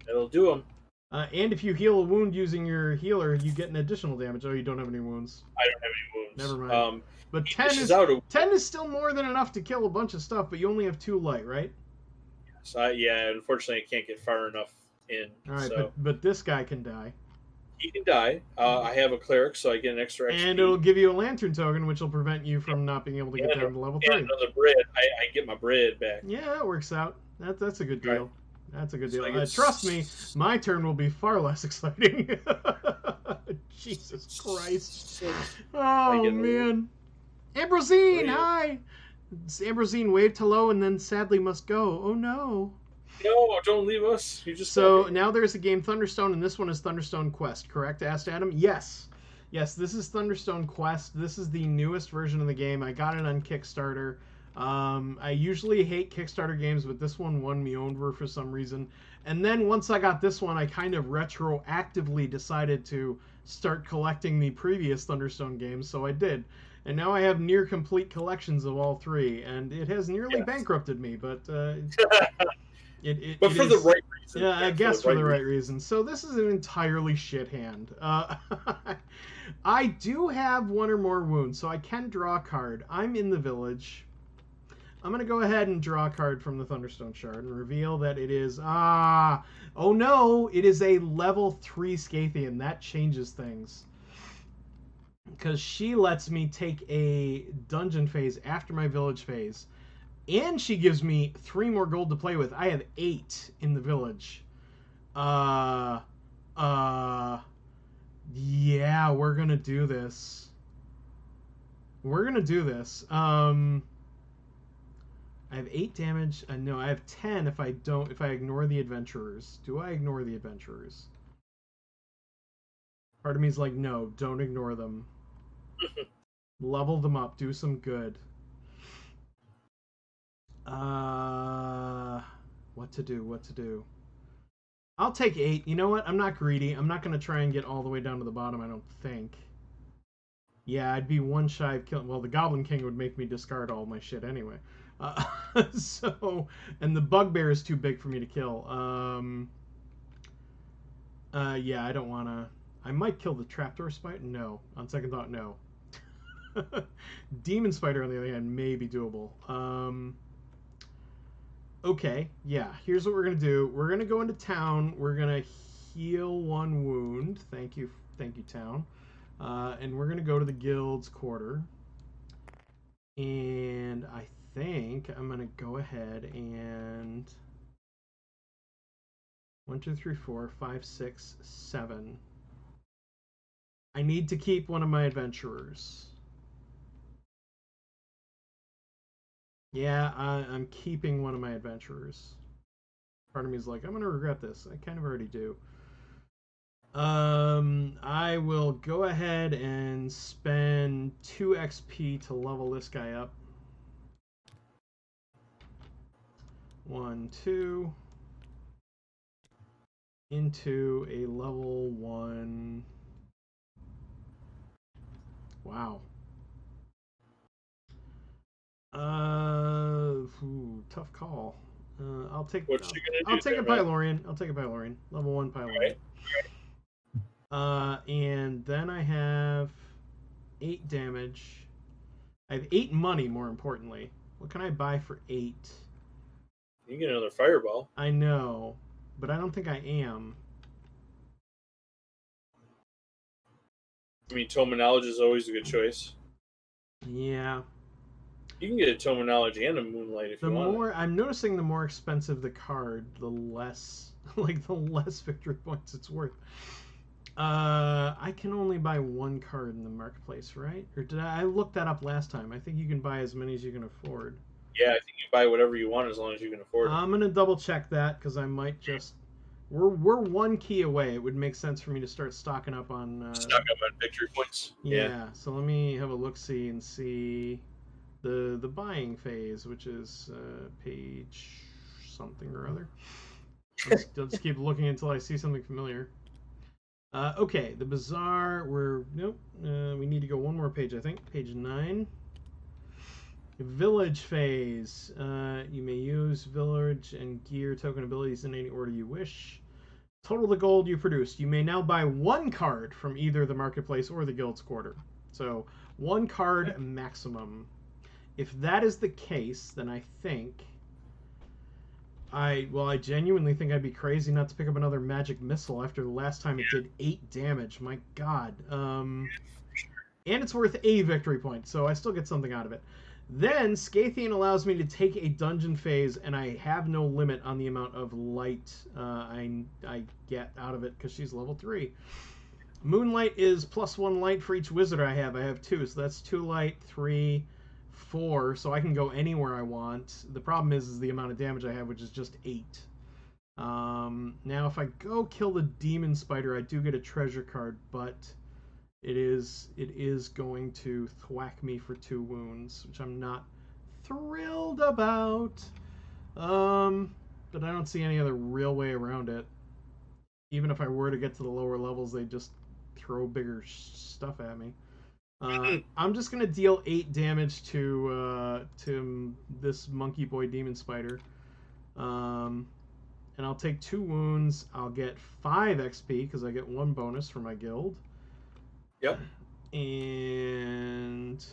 That'll do them. And if you heal a wound using your healer, you get an additional damage. Oh, you don't have any wounds. I don't have any wounds. Never mind. But 10 is still more than enough to kill a bunch of stuff, but you only have 2 light, right? Yes. Yeah, unfortunately, I can't get far enough in. All right, so. but this guy can die. He can die. I have a cleric, so I get an extra XP. And it'll give you a lantern token, which will prevent you from not being able to get down to level 3. And another bread. I get my bread back. Yeah, that works out. That's a good deal. Right. That's a good deal. Trust me, my turn will be far less exciting. Jesus Christ. Oh, man. Ambrosine, hi! Ambrosine waved hello and then sadly must go. Oh, no. No, don't leave us. You just now there's a game Thunderstone, and this one is Thunderstone Quest, correct? Asked Adam. Yes. Yes, this is Thunderstone Quest. This is the newest version of the game. I got it on Kickstarter. I usually hate Kickstarter games, but this one won me over for some reason. And then once I got this one, I kind of retroactively decided to start collecting the previous Thunderstone games, so I did. And now I have near complete collections of all three, and it has nearly bankrupted me, but but for the right reason. Yeah, I guess for the right reason. So this is an entirely shit hand. I do have one or more wounds, so I can draw a card. I'm in the village. I'm going to go ahead and draw a card from the Thunderstone Shard and reveal that it is... oh no! It is a level 3 Scythian. That changes things. Because she lets me take a dungeon phase after my village phase. And she gives me 3 more gold to play with. I have 8 in the village. Yeah, we're going to do this. We're going to do this. I have 8 damage. No, I have 10 if I ignore the adventurers. Do I ignore the adventurers? Part of me is like, no, don't ignore them. Level them up. Do some good. What to do? I'll take 8. You know what? I'm not greedy. I'm not going to try and get all the way down to the bottom, I don't think. Yeah, I'd be one shy of killing... Well, the Goblin King would make me discard all my shit anyway. And the Bugbear is too big for me to kill. Yeah, I don't want to... I might kill the Trapdoor Spider. No. On second thought, no. Demon Spider, on the other hand, may be doable. Okay, yeah. Here's what we're going to do. We're going to go into town. We're going to heal 1 wound. Thank you, town. And we're going to go to the guild's quarter. And I think I'm going to go ahead and... 1, 2, 3, 4, 5, 6, 7. I need to keep one of my adventurers. Yeah, I'm keeping one of my adventurers. Part of me is like, I'm going to regret this. I kind of already do. I will go ahead and spend 2 XP to level this guy up. 1, 2. Into a level 1. Wow. Tough call. I'll take a Pylorian. I'll take a Pylorian. Level 1 Pylorian. Right. And then I have 8 damage. I have 8 money, more importantly. What can I buy for 8? You can get another fireball. I know, but I don't think I am. I mean, Tome of Knowledge is always a good choice. Yeah. You can get a Tome of Knowledge and a Moonlight if you want. I'm noticing the more expensive the card, the less victory points it's worth. I can only buy 1 card in the marketplace, right? Or did I look that up last time? I think you can buy as many as you can afford. Yeah, I think you buy whatever you want as long as you can afford it. I'm gonna double check that because I might just... We're 1 key away. It would make sense for me to start stocking up on... victory points. Yeah, so let me have a look-see and see the buying phase, which is page something or other. I'll just keep looking until I see something familiar. Okay, the Bazaar, we need to go 1 more page, I think. Page 9. Village phase. You may use village and gear token abilities in any order you wish. Total the gold you produced. You may now buy 1 card from either the marketplace or the guild's quarter. So 1 card maximum. If that is the case, then I think... I genuinely think I'd be crazy not to pick up another magic missile after the last time it did 8 damage. My god. And it's worth a victory point, so I still get something out of it. Then, Scythian allows me to take a dungeon phase, and I have no limit on the amount of light I get out of it, because she's level 3. Moonlight is +1 light for each wizard I have. I have 2, so that's 2 light, 3, 4, so I can go anywhere I want. The problem is the amount of damage I have, which is just 8. Now, if I go kill the demon spider, I do get a treasure card, but it is going to thwack me for 2 wounds, which I'm not thrilled about. But I don't see any other real way around it. Even if I were to get to the lower levels, they just throw bigger stuff at me. I'm just gonna deal 8 damage to this monkey boy demon spider, and I'll take 2 wounds. I'll get 5 XP because I get 1 bonus for my guild. Yep. And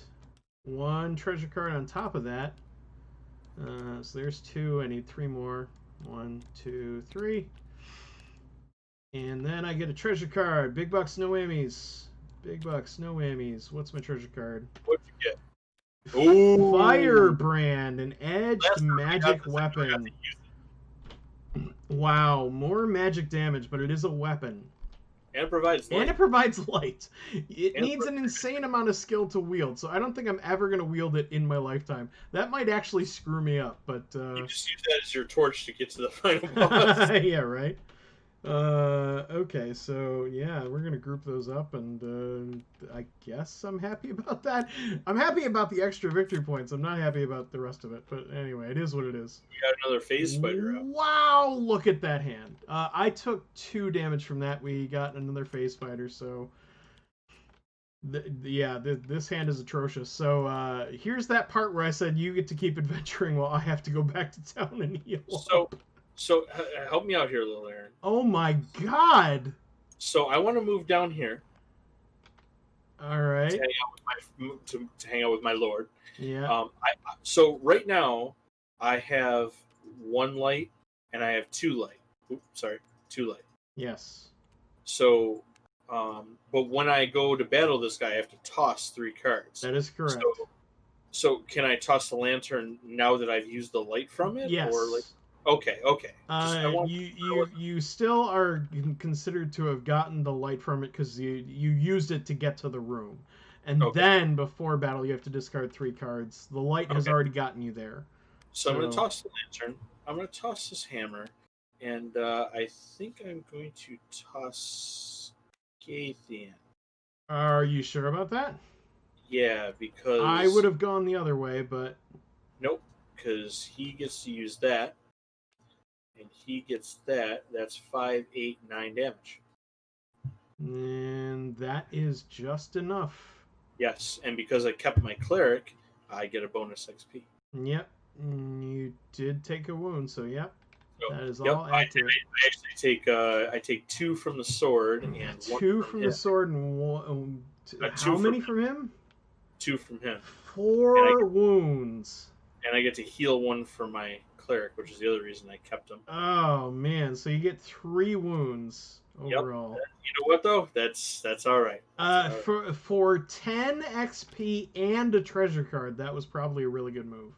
1 treasure card on top of that. So there's 2. I need 3 more. 1, 2, 3. And then I get a treasure card. Big bucks, no whammies. Big bucks, no whammies. What's my treasure card? What'd you get? Ooh. Firebrand, an edged magic weapon. Wow, more magic damage, but it is a weapon. And it provides light. And it provides light. It needs an insane amount of skill to wield, so I don't think I'm ever going to wield it in my lifetime. That might actually screw me up, but... You just use that as your torch to get to the final boss. Yeah, right? Okay, so yeah, we're gonna group those up, and I guess I'm happy about that. I'm happy about the extra victory points. I'm not happy about the rest of it, but anyway, it is what it is. We got another phase spider out. Wow, look at that hand. I took 2 damage from that. We got another phase spider, so this hand is atrocious. So here's that part where I said you get to keep adventuring while I have to go back to town and heal up. So help me out here, little Aaron. Oh my god! So I want to move down here. All right. To hang out with my lord. Yeah. So right now, I have 1 light and I have 2 light. Oops, sorry, 2 light. Yes. So, but when I go to battle this guy, I have to toss 3 cards. That is correct. So can I toss the lantern now that I've used the light from it? Yes. Or Okay. You still are considered to have gotten the light from it because you used it to get to the room, and then before battle you have to discard 3 cards. The light has already gotten you there. So I'm going to toss the lantern. I'm going to toss this hammer, and I think I'm going to toss Gathian. Are you sure about that? Yeah, because I would have gone the other way, but nope, because he gets to use that. And he gets that. That's 5, 8, 9 damage. And that is just enough. Yes, and because I kept my cleric, I get a bonus XP. Yep, you did take a wound, so yep. That is all accurate. I take 2 from the sword and 2 from the sword and 1. How many from him? 2 from him. 4 wounds. And I get to heal 1 for my cleric, which is the other reason I kept him. Oh man, so you get 3 wounds overall. Yep. You know what though? That's all right. For 10 XP and a treasure card, that was probably a really good move.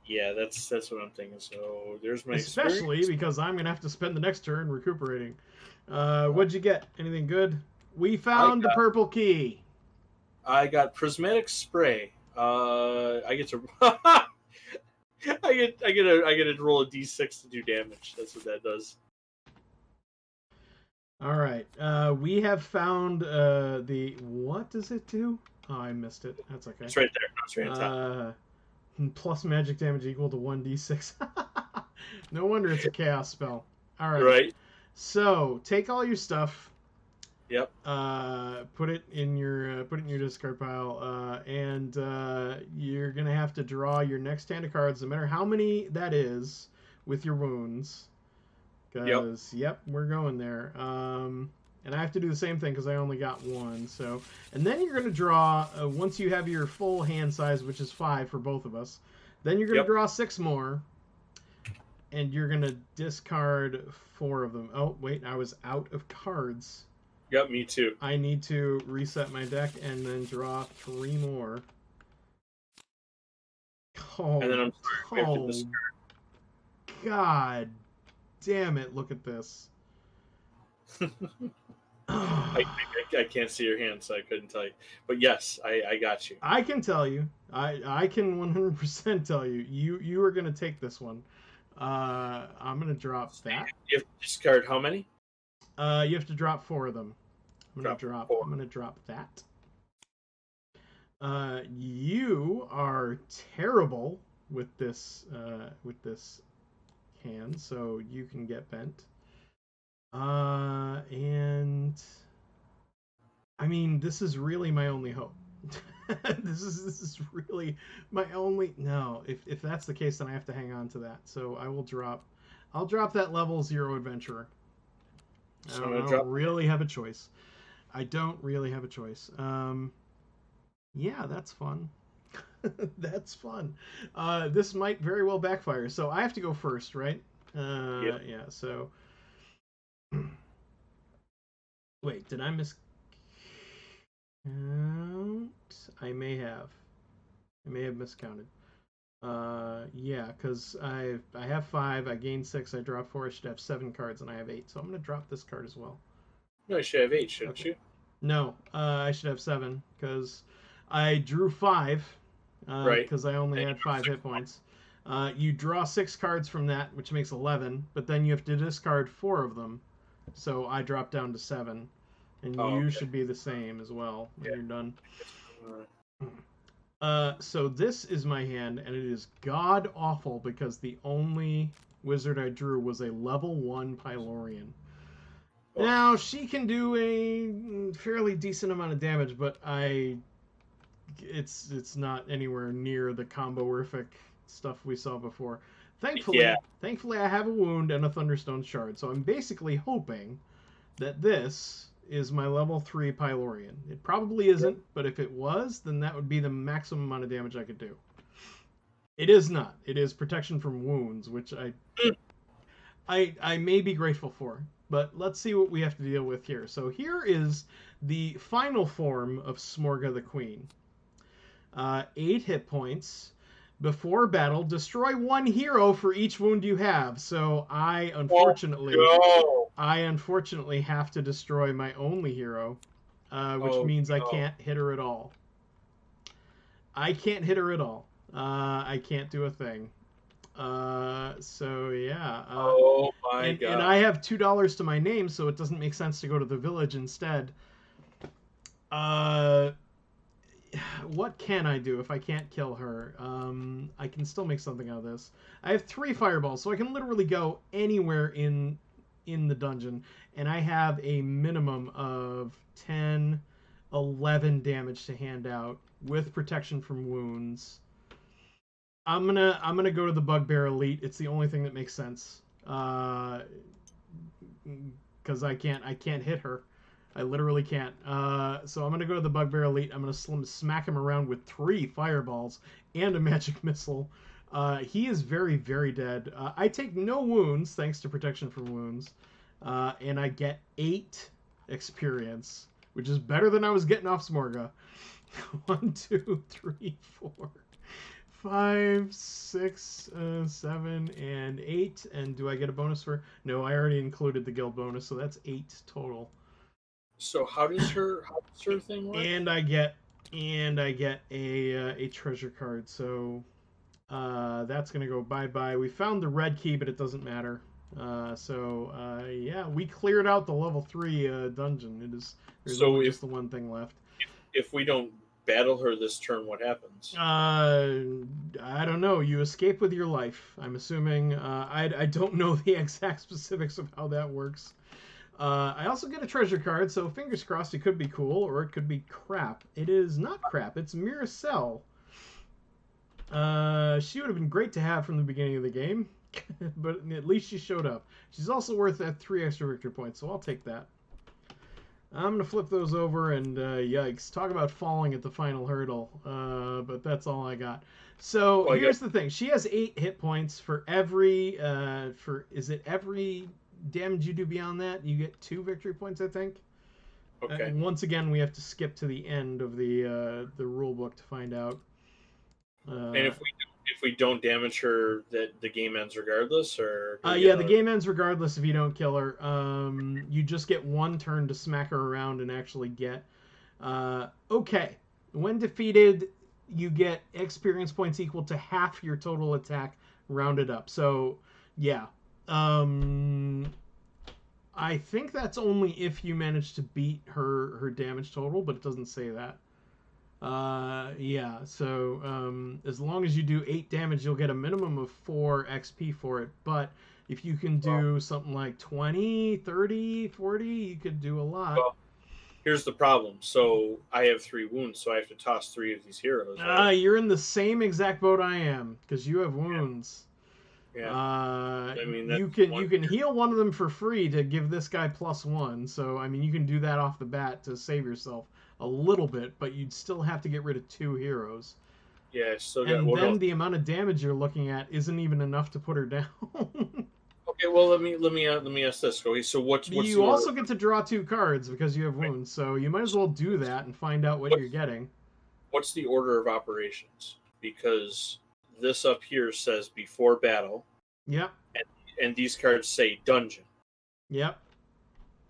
Yeah, that's what I'm thinking. So there's my especially because I'm gonna have to spend the next turn recuperating. What'd you get? Anything good? We found the purple key. I got prismatic spray. I get to I get to roll a d6 to do damage. That's what that does. All right. We have found the what does it do? Oh, I missed it. That's okay. It's right there. It's right on top. Plus magic damage equal to 1d6. No wonder it's a chaos spell. All right. Right. So take all your stuff. Yep. Put it in your discard pile, and you're gonna have to draw your next hand of cards, no matter how many that is, with your wounds. Because we're going there. And I have to do the same thing because I only got 1. So, and then you're gonna draw once you have your full hand size, which is 5 for both of us. Then you're gonna draw 6 more, and you're gonna discard 4 of them. Oh wait, I was out of cards. Yep, me too. I need to reset my deck and then draw 3 more. Oh, and then I'm sorry, God damn it, look at this. I can't see your hand, so I couldn't tell you. But yes, I got you. I can tell you. I can 100% tell you. You are going to take this one. I'm going to drop that. You have to discard how many? You have to drop 4 of them. I'm going to drop that. You are terrible with this hand, so you can get bent. And I mean, this is really my only hope. This is really my only. No, if that's the case, then I have to hang on to that. So I will drop. I'll drop that level 0 adventurer. So I don't really have a choice. I don't really have a choice. Yeah, that's fun. That's fun. This might very well backfire. So I have to go first, right? Yep. Yeah. So wait, did I miss? I may have. I may have miscounted. Yeah, because I have 5, I gained 6, I drop 4, I should have 7 cards, and I have 8, so I'm gonna drop this card as well. No, you should have 8, shouldn't Okay. you? No, I should have 7 because I drew 5 Right. because I only And had 5 hit points. You draw 6 cards from that, which makes 11, but then you have to discard 4 of them, so I drop down to 7, and you okay. should be the same as well when Yeah. you're done. Uh, So this is my hand, and it is god awful because the only wizard I drew was a level 1 Pylorian. oh. Now she can do a fairly decent amount of damage, but it's not anywhere near the combo-rific stuff we saw before. Thankfully, I have a wound and a Thunderstone shard, so I'm basically hoping that this is my level 3 Pylorian. It probably isn't, but if it was, then that would be the maximum amount of damage I could do. It is not. It is protection from wounds, which I may be grateful for. But let's see what we have to deal with here. So here is the final form of Smorga the Queen. 8 hit points. Before battle, destroy 1 hero for each wound you have. So I unfortunately have to destroy my only hero, which means I can't hit her at all. I can't hit her at all. I can't do a thing. So yeah. Oh my god. And I have $2 to my name, so it doesn't make sense to go to the village instead. What can I do if I can't kill her? I can still make something out of this. I have 3 fireballs, so I can literally go anywhere in the dungeon, and I have a minimum of 10, 11 damage to hand out with protection from wounds. I'm gonna go to the Bugbear Elite. It's the only thing that makes sense. Because I can't hit her. I literally can't. So I'm gonna go to the Bugbear Elite. I'm gonna smack him around with 3 fireballs and a magic missile. He is very, very dead. I take no wounds thanks to protection from wounds, and I get 8 experience, which is better than I was getting off Smorga. 1, 2, 3, 4, 5, 6, 7, and 8. And do I get a bonus for? No, I already included the guild bonus, so that's 8 total. So how does her thing work? And I get a treasure card. So that's gonna go bye bye. We found the red key, but it doesn't matter. Yeah, we cleared out the level 3 dungeon. There's only just the one thing left. If we don't battle her this turn, what happens? I don't know. You escape with your life. I'm assuming. I don't know the exact specifics of how that works. I also get a treasure card, so fingers crossed it could be cool, or it could be crap. It is not crap. It's Miracell. She would have been great to have from the beginning of the game, but at least she showed up. She's also worth that 3 extra victory points, so I'll take that. I'm going to flip those over, and yikes. Talk about falling at the final hurdle. But that's all I got. So here's the thing. She has 8 hit points for every... every damage you do beyond that? You get 2 victory points, I think. Okay. And once again, we have to skip to the end of the rule book to find out. And if we don't damage her, that the game ends regardless, or the game ends regardless if you don't kill her. You just get 1 turn to smack her around and actually get. Okay, when defeated, you get experience points equal to half your total attack, rounded up. So yeah, I think that's only if you manage to beat her damage total, but it doesn't say that. Yeah, so as long as you do 8 damage, you'll get a minimum of 4 XP for it. But if you can do something like 20, 30, 40, you could do a lot. Well, here's the problem. So I have 3 wounds, so I have to toss 3 of these heroes, right? You're in the same exact boat I am, because you have wounds. Yeah. I mean, that's You can heal one of them for free to give this guy +1. So I mean, you can do that off the bat to save yourself a little bit, but you'd still have to get rid of 2 heroes. Yeah, still got. And Well, then no. the amount of damage you're looking at isn't even enough to put her down. Okay, well, let me ask this. Okay, so what's the You order? also get to draw 2 cards because you have Right. wounds, so you might as well do that and find out what What you're getting. what's the order of operations? Because this up here says before battle, Yep, and, and these cards say dungeon. yep.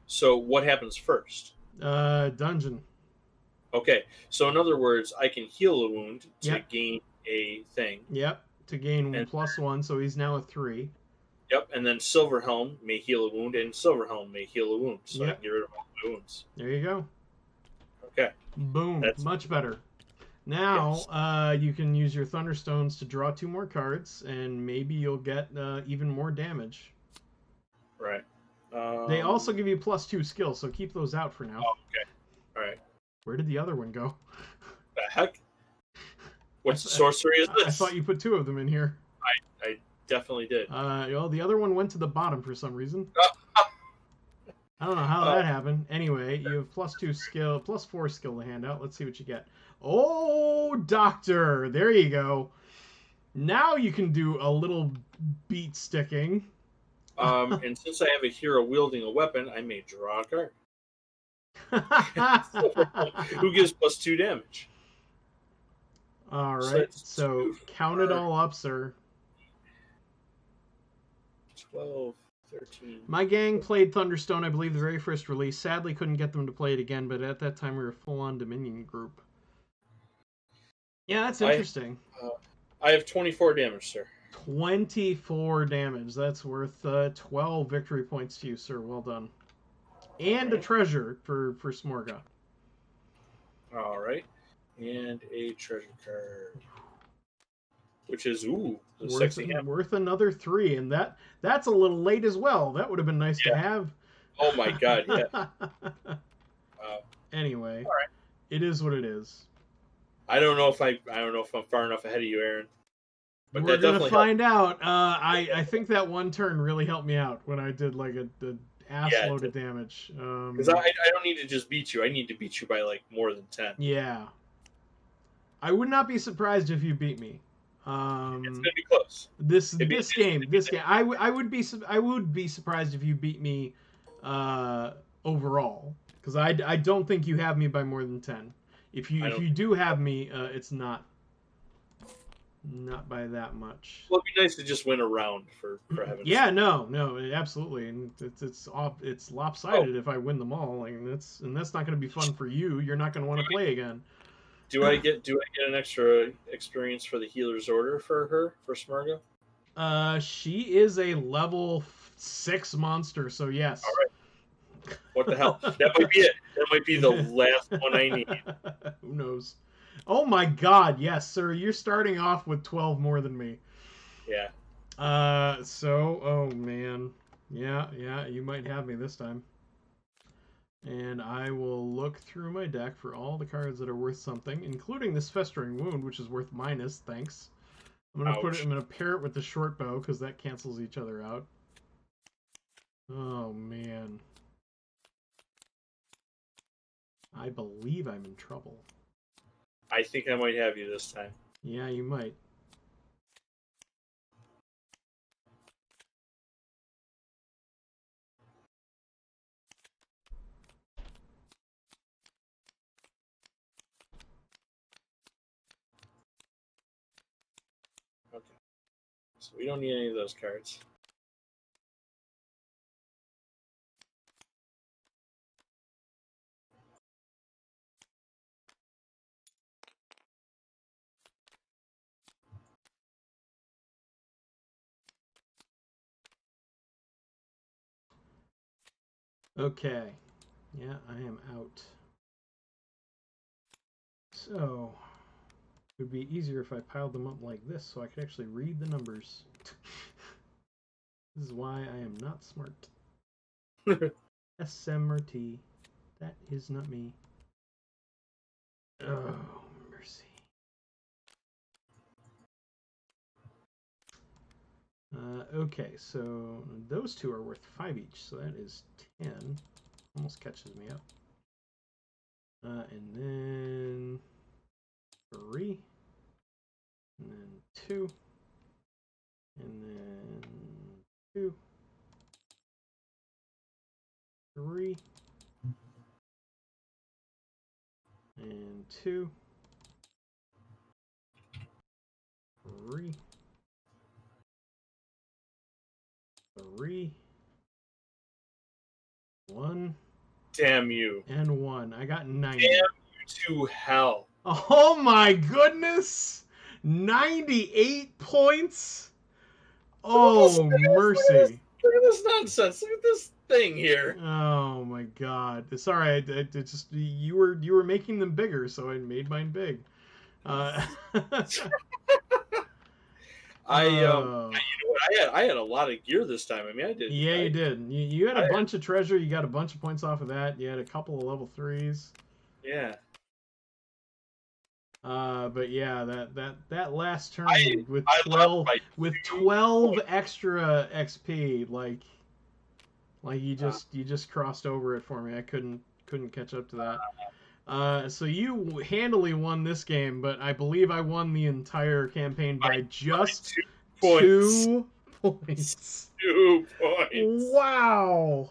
So what happens first? Dungeon. Okay, so in other words, I can heal a wound to Yep, gain a thing, yep. To gain and +1, so he's now a 3. yep, and then Silver Helm may heal a wound, and Silver Helm may heal a wound, so I Yep, can get rid of all my wounds. there you go. Okay, Boom, that's much better. Now, yes, you can use your Thunderstones to draw 2 more cards, and maybe you'll get even more damage. right. They also give you +2 skill, so keep those out for now. Oh, okay, all right. Where did the other one go? The heck? I, What th- sorcery is I this? thought you put 2 of them in here. I definitely did. Well, the other one went to the bottom for some reason. I don't know how Uh, that happened. Anyway, you have +2 skill, +4 skill to hand out. Let's see what you get. Oh, Doctor! There you go. Now you can do a little beat sticking. and since I have a hero wielding a weapon, I may draw a card. Who gives +2 damage? All So right, that's so 2, count it 4, all up, sir. 12, 13. My gang played Thunderstone, I believe, the very first release. Sadly, couldn't get them to play it again, but at that time we were a full-on Dominion group. Yeah, that's I interesting. uh, I have 24 damage, sir. 24 damage. That's worth 12 victory points to you, sir. Well done. All And a right, treasure for Smorga. all right, and a treasure card, which is the sexy hammer. Worth another 3, and that's a little late as well. That would have been nice to Yeah. have. Oh my God. Yeah. Anyway, All right. it is what it is. I don't know if I'm far enough ahead of you, Aaron, but We're that gonna definitely helped. find out. I think that one turn really helped me out when I did like a ass Yeah, load of damage. because I don't need to just beat you. I need to beat you by like more than 10. Yeah, I would not be surprised if you beat me. It's gonna be close. This game, I would be surprised if you beat me uh, overall, because I don't think you have me by more than 10. I If don't. you do have me, it's not by that much. Well, it'd be nice to just win a round for heaven's Yeah, sake. no, absolutely, and it's Oh, lopsided if I win them all, and that's not going to be fun for you. You're not going to want do to play again. I get an extra experience for the healer's order for her for Smurga? She is a level 6 monster, so All yes. right. What the hell? That might be it. That might be the last one I need. Who knows? Oh my god, yes, sir. You're starting off with 12 more than me. Yeah. Oh man. Yeah, you might have me this time. And I will look through my deck for all the cards that are worth something, including this Festering Wound, which is worth minus, thanks. Ouch. I'm gonna pair it with the short bow, because that cancels each other out. Oh man. I believe I'm in trouble. I think I might have you this time. Yeah, you might. Okay. So we don't need any of those cards. Okay. Yeah, I am out. So, it would be easier if I piled them up like this so I could actually read the numbers. This is why I am not smart. SMRT. That is not me. Oh, mercy. Okay, so those two are worth 5 each, so that is 10. Almost catches me up. And then 3. And then 2. And then 2. 3. And 2. 3. 3. 1. Damn you. And 1. I got 90. Damn you to hell. Oh my goodness! 98 points? Oh, mercy. Look at this nonsense. Look at this thing here. Oh my god. Sorry, it just you were making them bigger, so I made mine big. You know what? I had a lot of gear this time. I mean, I did. Yeah, you did. You had a bunch of treasure. You got a bunch of points off of that. You had a couple of level 3s. Yeah. But yeah, that last turn with 12 extra XP, like you just crossed over it for me. I couldn't catch up to that. So you handily won this game, but I believe I won the entire campaign by just 2 points. 2 points. Wow.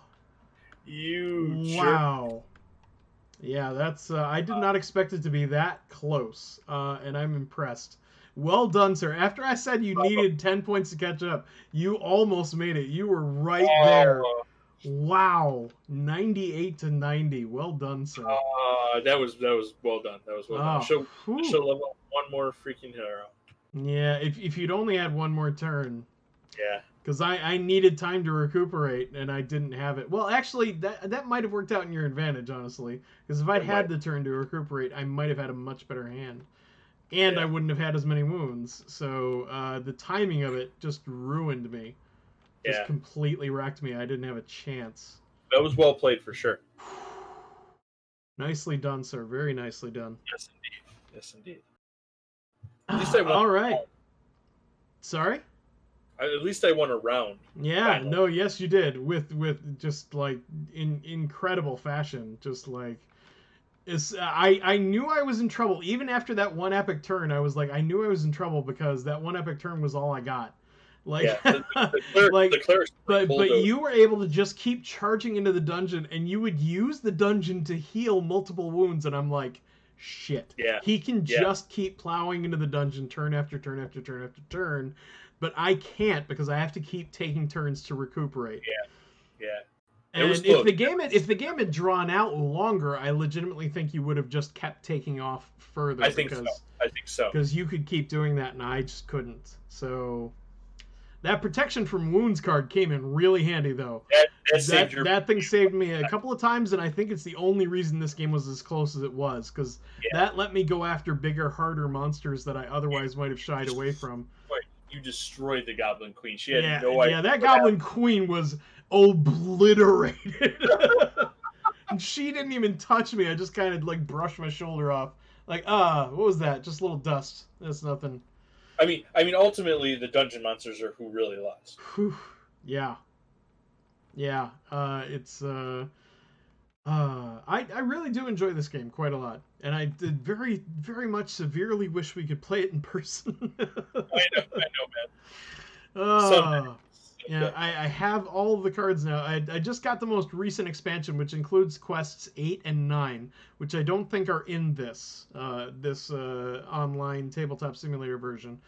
Wow. Jerk. Yeah, that's. I did not expect it to be that close, and I'm impressed. Well done, sir. After I said you needed 10 points to catch up, you almost made it. You were right there. Wow, 98 to 90. Well done, sir. That was well done. That was well done. I should level up one more freaking hero. Yeah, if you'd only had one more turn. Yeah. Because I needed time to recuperate, and I didn't have it. Well, actually, that might have worked out in your advantage, honestly. Because if I'd had the turn to recuperate, I might have had a much better hand. And I wouldn't have had as many wounds. So the timing of it just ruined me. Just completely wrecked me. I didn't have a chance. That was well played for sure. Nicely done, sir. Very nicely done. Yes, indeed. Yes, indeed. At least I won. All right. Sorry? At least I won a round. Yeah, finally. No, yes, you did. With just like in incredible fashion. Just like I knew I was in trouble. Even after that one epic turn, I was like, I knew I was in trouble because that one epic turn was all I got. Like, the cleric, but you were able to just keep charging into the dungeon, and you would use the dungeon to heal multiple wounds, and I'm like, shit. Yeah. He can just keep plowing into the dungeon turn after turn after turn after turn. But I can't because I have to keep taking turns to recuperate. Yeah. And if the game had drawn out longer, I legitimately think you would have just kept taking off further. I think so. Because you could keep doing that, and I just couldn't. So that protection from wounds card came in really handy, though. That thing saved me a couple of times, and I think it's the only reason this game was as close as it was, because that let me go after bigger, harder monsters that I otherwise might have shied away from. You destroyed the Goblin Queen. She had no idea. Yeah, that Goblin Queen was obliterated. And she didn't even touch me. I just kind of like brushed my shoulder off. Like, what was that? Just a little dust. That's nothing. I mean, ultimately, the dungeon monsters are who really lost. Yeah. Yeah. It's I really do enjoy this game quite a lot, and I did very, very much severely wish we could play it in person. I know, man. Yeah, I have all of the cards now. I just got the most recent expansion, which includes quests 8 and 9, which I don't think are in this online tabletop simulator version.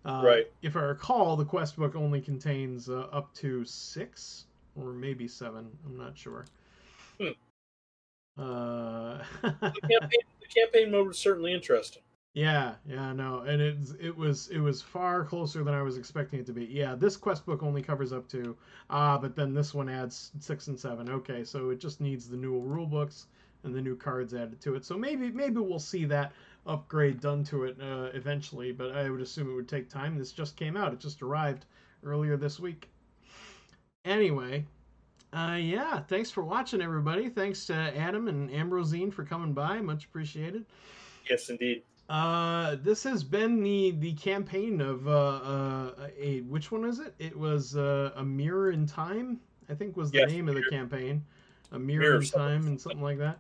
Right. If I recall, the quest book only contains up to 6 or maybe 7. I'm not sure. The campaign mode was certainly interesting. Yeah, no, and it was far closer than I was expecting it to be. Yeah, this quest book only covers up to, but then this one adds 6 and 7. Okay, so it just needs the new rule books, and the new cards added to it. So maybe we'll see that upgrade done to it eventually, but I would assume it would take time. This just came out. It just arrived earlier this week. Anyway, yeah, thanks for watching, everybody. Thanks to Adam and Ambrosine for coming by. Much appreciated. Yes, indeed. This has been the campaign of which one is it? It was A Mirror in Time, I think was the name of the campaign. A Mirror in Time and something like that.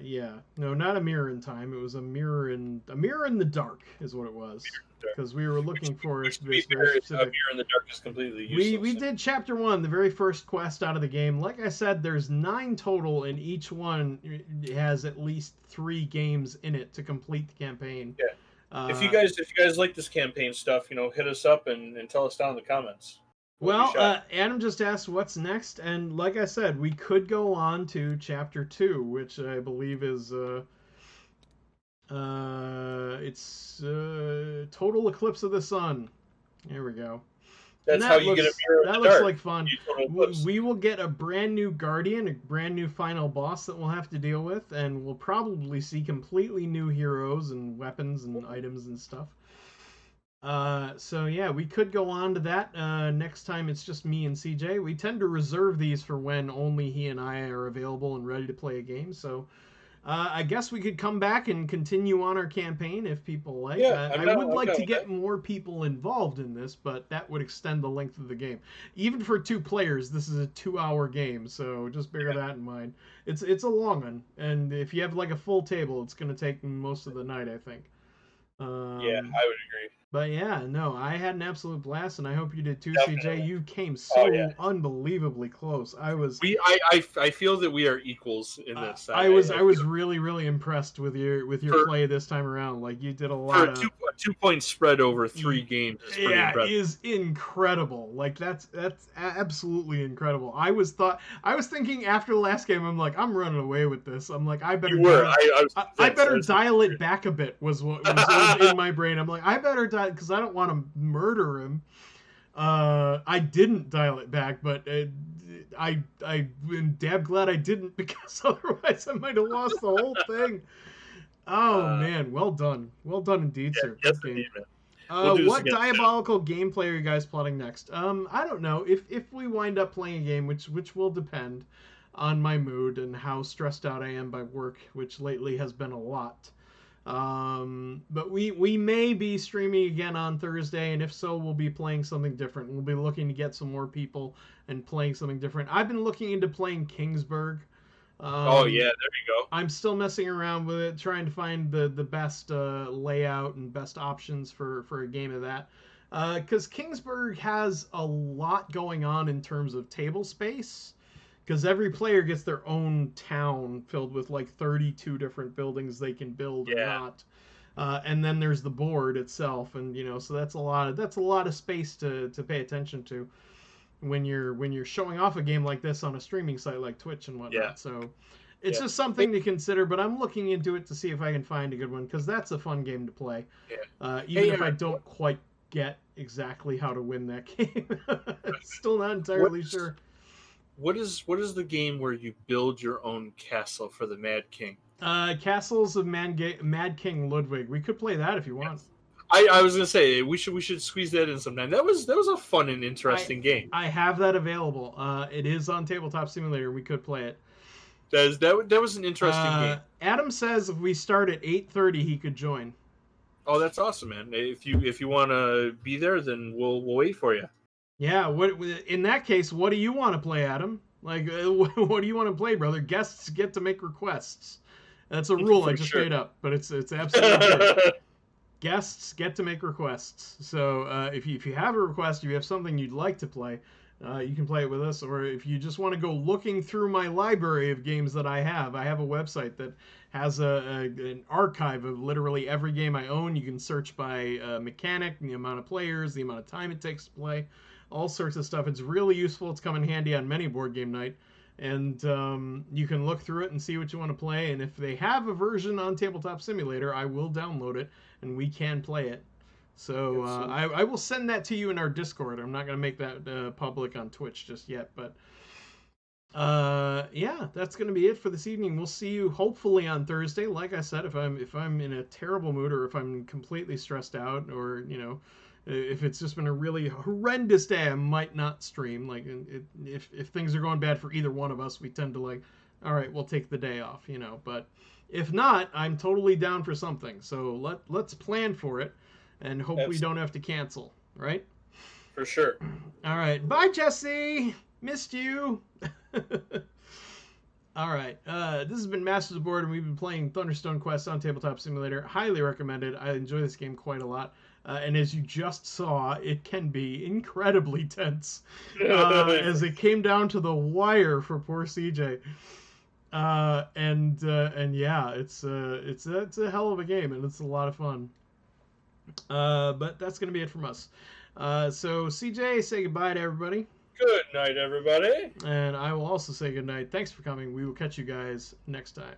Yeah, no, not A Mirror in Time. It was A Mirror in the Dark is what it was. Because we were looking for this very specific. A Mirror in the Dark is completely useless. We did chapter 1, the very first quest out of the game. Like I said, there's 9 total, and each one has at least 3 games in it to complete the campaign. Yeah. If you guys like this campaign stuff, hit us up and tell us down in the comments. Well, Adam just asked what's next, and like I said, we could go on to chapter 2, which I believe is it's Total Eclipse of the Sun. There we go. That's how you get a mirror. That looks like fun. We will get a brand new Guardian, a brand new final boss that we'll have to deal with, and we'll probably see completely new heroes and weapons and items and stuff. So yeah, we could go on to that. Next time it's just me and CJ. We tend to reserve these for when only he and I are available and ready to play a game. So I guess we could come back and continue on our campaign if people like. Yeah, I would like to get more people involved in this, but that would extend the length of the game. Even for 2 players, this is a 2-hour game, so just bear that in mind. It's a long one, and if you have like a full table, it's going to take most of the night, I think. Yeah, I would agree. But yeah, no, I had an absolute blast, and I hope you did too, Definitely. CJ. You came so unbelievably close. I feel that we are equals in this. I was really, really impressed with your play this time around. Like, you did a lot of a 2-point spread over 3 games. Is pretty impressive. Is incredible. Like, that's absolutely incredible. I was thinking after the last game, I'm like, I'm running away with this. I'm like, I better I better dial it back a bit. Was what was in my brain. I'm like, I better because I don't want to murder him. I didn't dial it back, but I'm damn glad I didn't, because otherwise I might have lost the whole thing. Oh man, well done indeed, sir. Yes, indeed, man. What diabolical gameplay are you guys plotting next? I don't know. If we wind up playing a game, which will depend on my mood and how stressed out I am by work, which lately has been a lot. But we may be streaming again on Thursday, and if so, we'll be playing something different. We'll be looking to get some more people and playing something different. I've been looking into playing Kingsburg. Oh yeah, there you go. I'm still messing around with it, trying to find the best layout and best options for a game of that. Because Kingsburg has a lot going on in terms of table space. Because every player gets their own town filled with like 32 different buildings they can build or not, and then there's the board itself, and so that's a lot of space to pay attention to when you're showing off a game like this on a streaming site like Twitch and whatnot. Yeah. So it's just something to consider. But I'm looking into it to see if I can find a good one, because that's a fun game to play. Yeah. Even if I don't quite get exactly how to win that game, still not entirely sure. What is the game where you build your own castle for the Mad King? Castles of Mad King Ludwig. We could play that if you want. I was gonna say we should squeeze that in sometime. That was a fun and interesting game. I have that available. It is on Tabletop Simulator. We could play it. That was an interesting game. Adam says if we start at 8:30, he could join. Oh, that's awesome, man! If you want to be there, then we'll wait for you. Yeah, in that case, what do you want to play, Adam? Like, what do you want to play, brother? Guests get to make requests. That's a rule I just made up, but it's absolutely true. Guests get to make requests. So if you have a request, you have something you'd like to play, you can play it with us. Or if you just want to go looking through my library of games that I have a website that has an archive of literally every game I own. You can search by mechanic, the amount of players, the amount of time it takes to play. All sorts of stuff. It's really useful. It's come in handy on many board game night. And you can look through it and see what you want to play. And if they have a version on Tabletop Simulator, I will download it and we can play it. So I will send that to you in our Discord. I'm not going to make that public on Twitch just yet. But Yeah, that's gonna be it for this evening. We'll see you hopefully on Thursday. Like I said, if I'm in a terrible mood or if I'm completely stressed out or if it's just been a really horrendous day, I might not stream. Like if things are going bad for either one of us, we tend to like, all right, we'll take the day off, But if not, I'm totally down for something. So let's plan for it, and hope we Absolutely. don't have to cancel. Right? For sure. All right. Bye, Jesse. Missed you. All right. This has been Masters of Board, and we've been playing Thunderstone Quest on Tabletop Simulator. Highly recommended. I enjoy this game quite a lot. And as you just saw, it can be incredibly tense as it came down to the wire for poor CJ. And yeah, it's a hell of a game, and it's a lot of fun. But that's gonna be it from us. So CJ, say goodbye to everybody. Good night, everybody. And I will also say good night. Thanks for coming. We will catch you guys next time.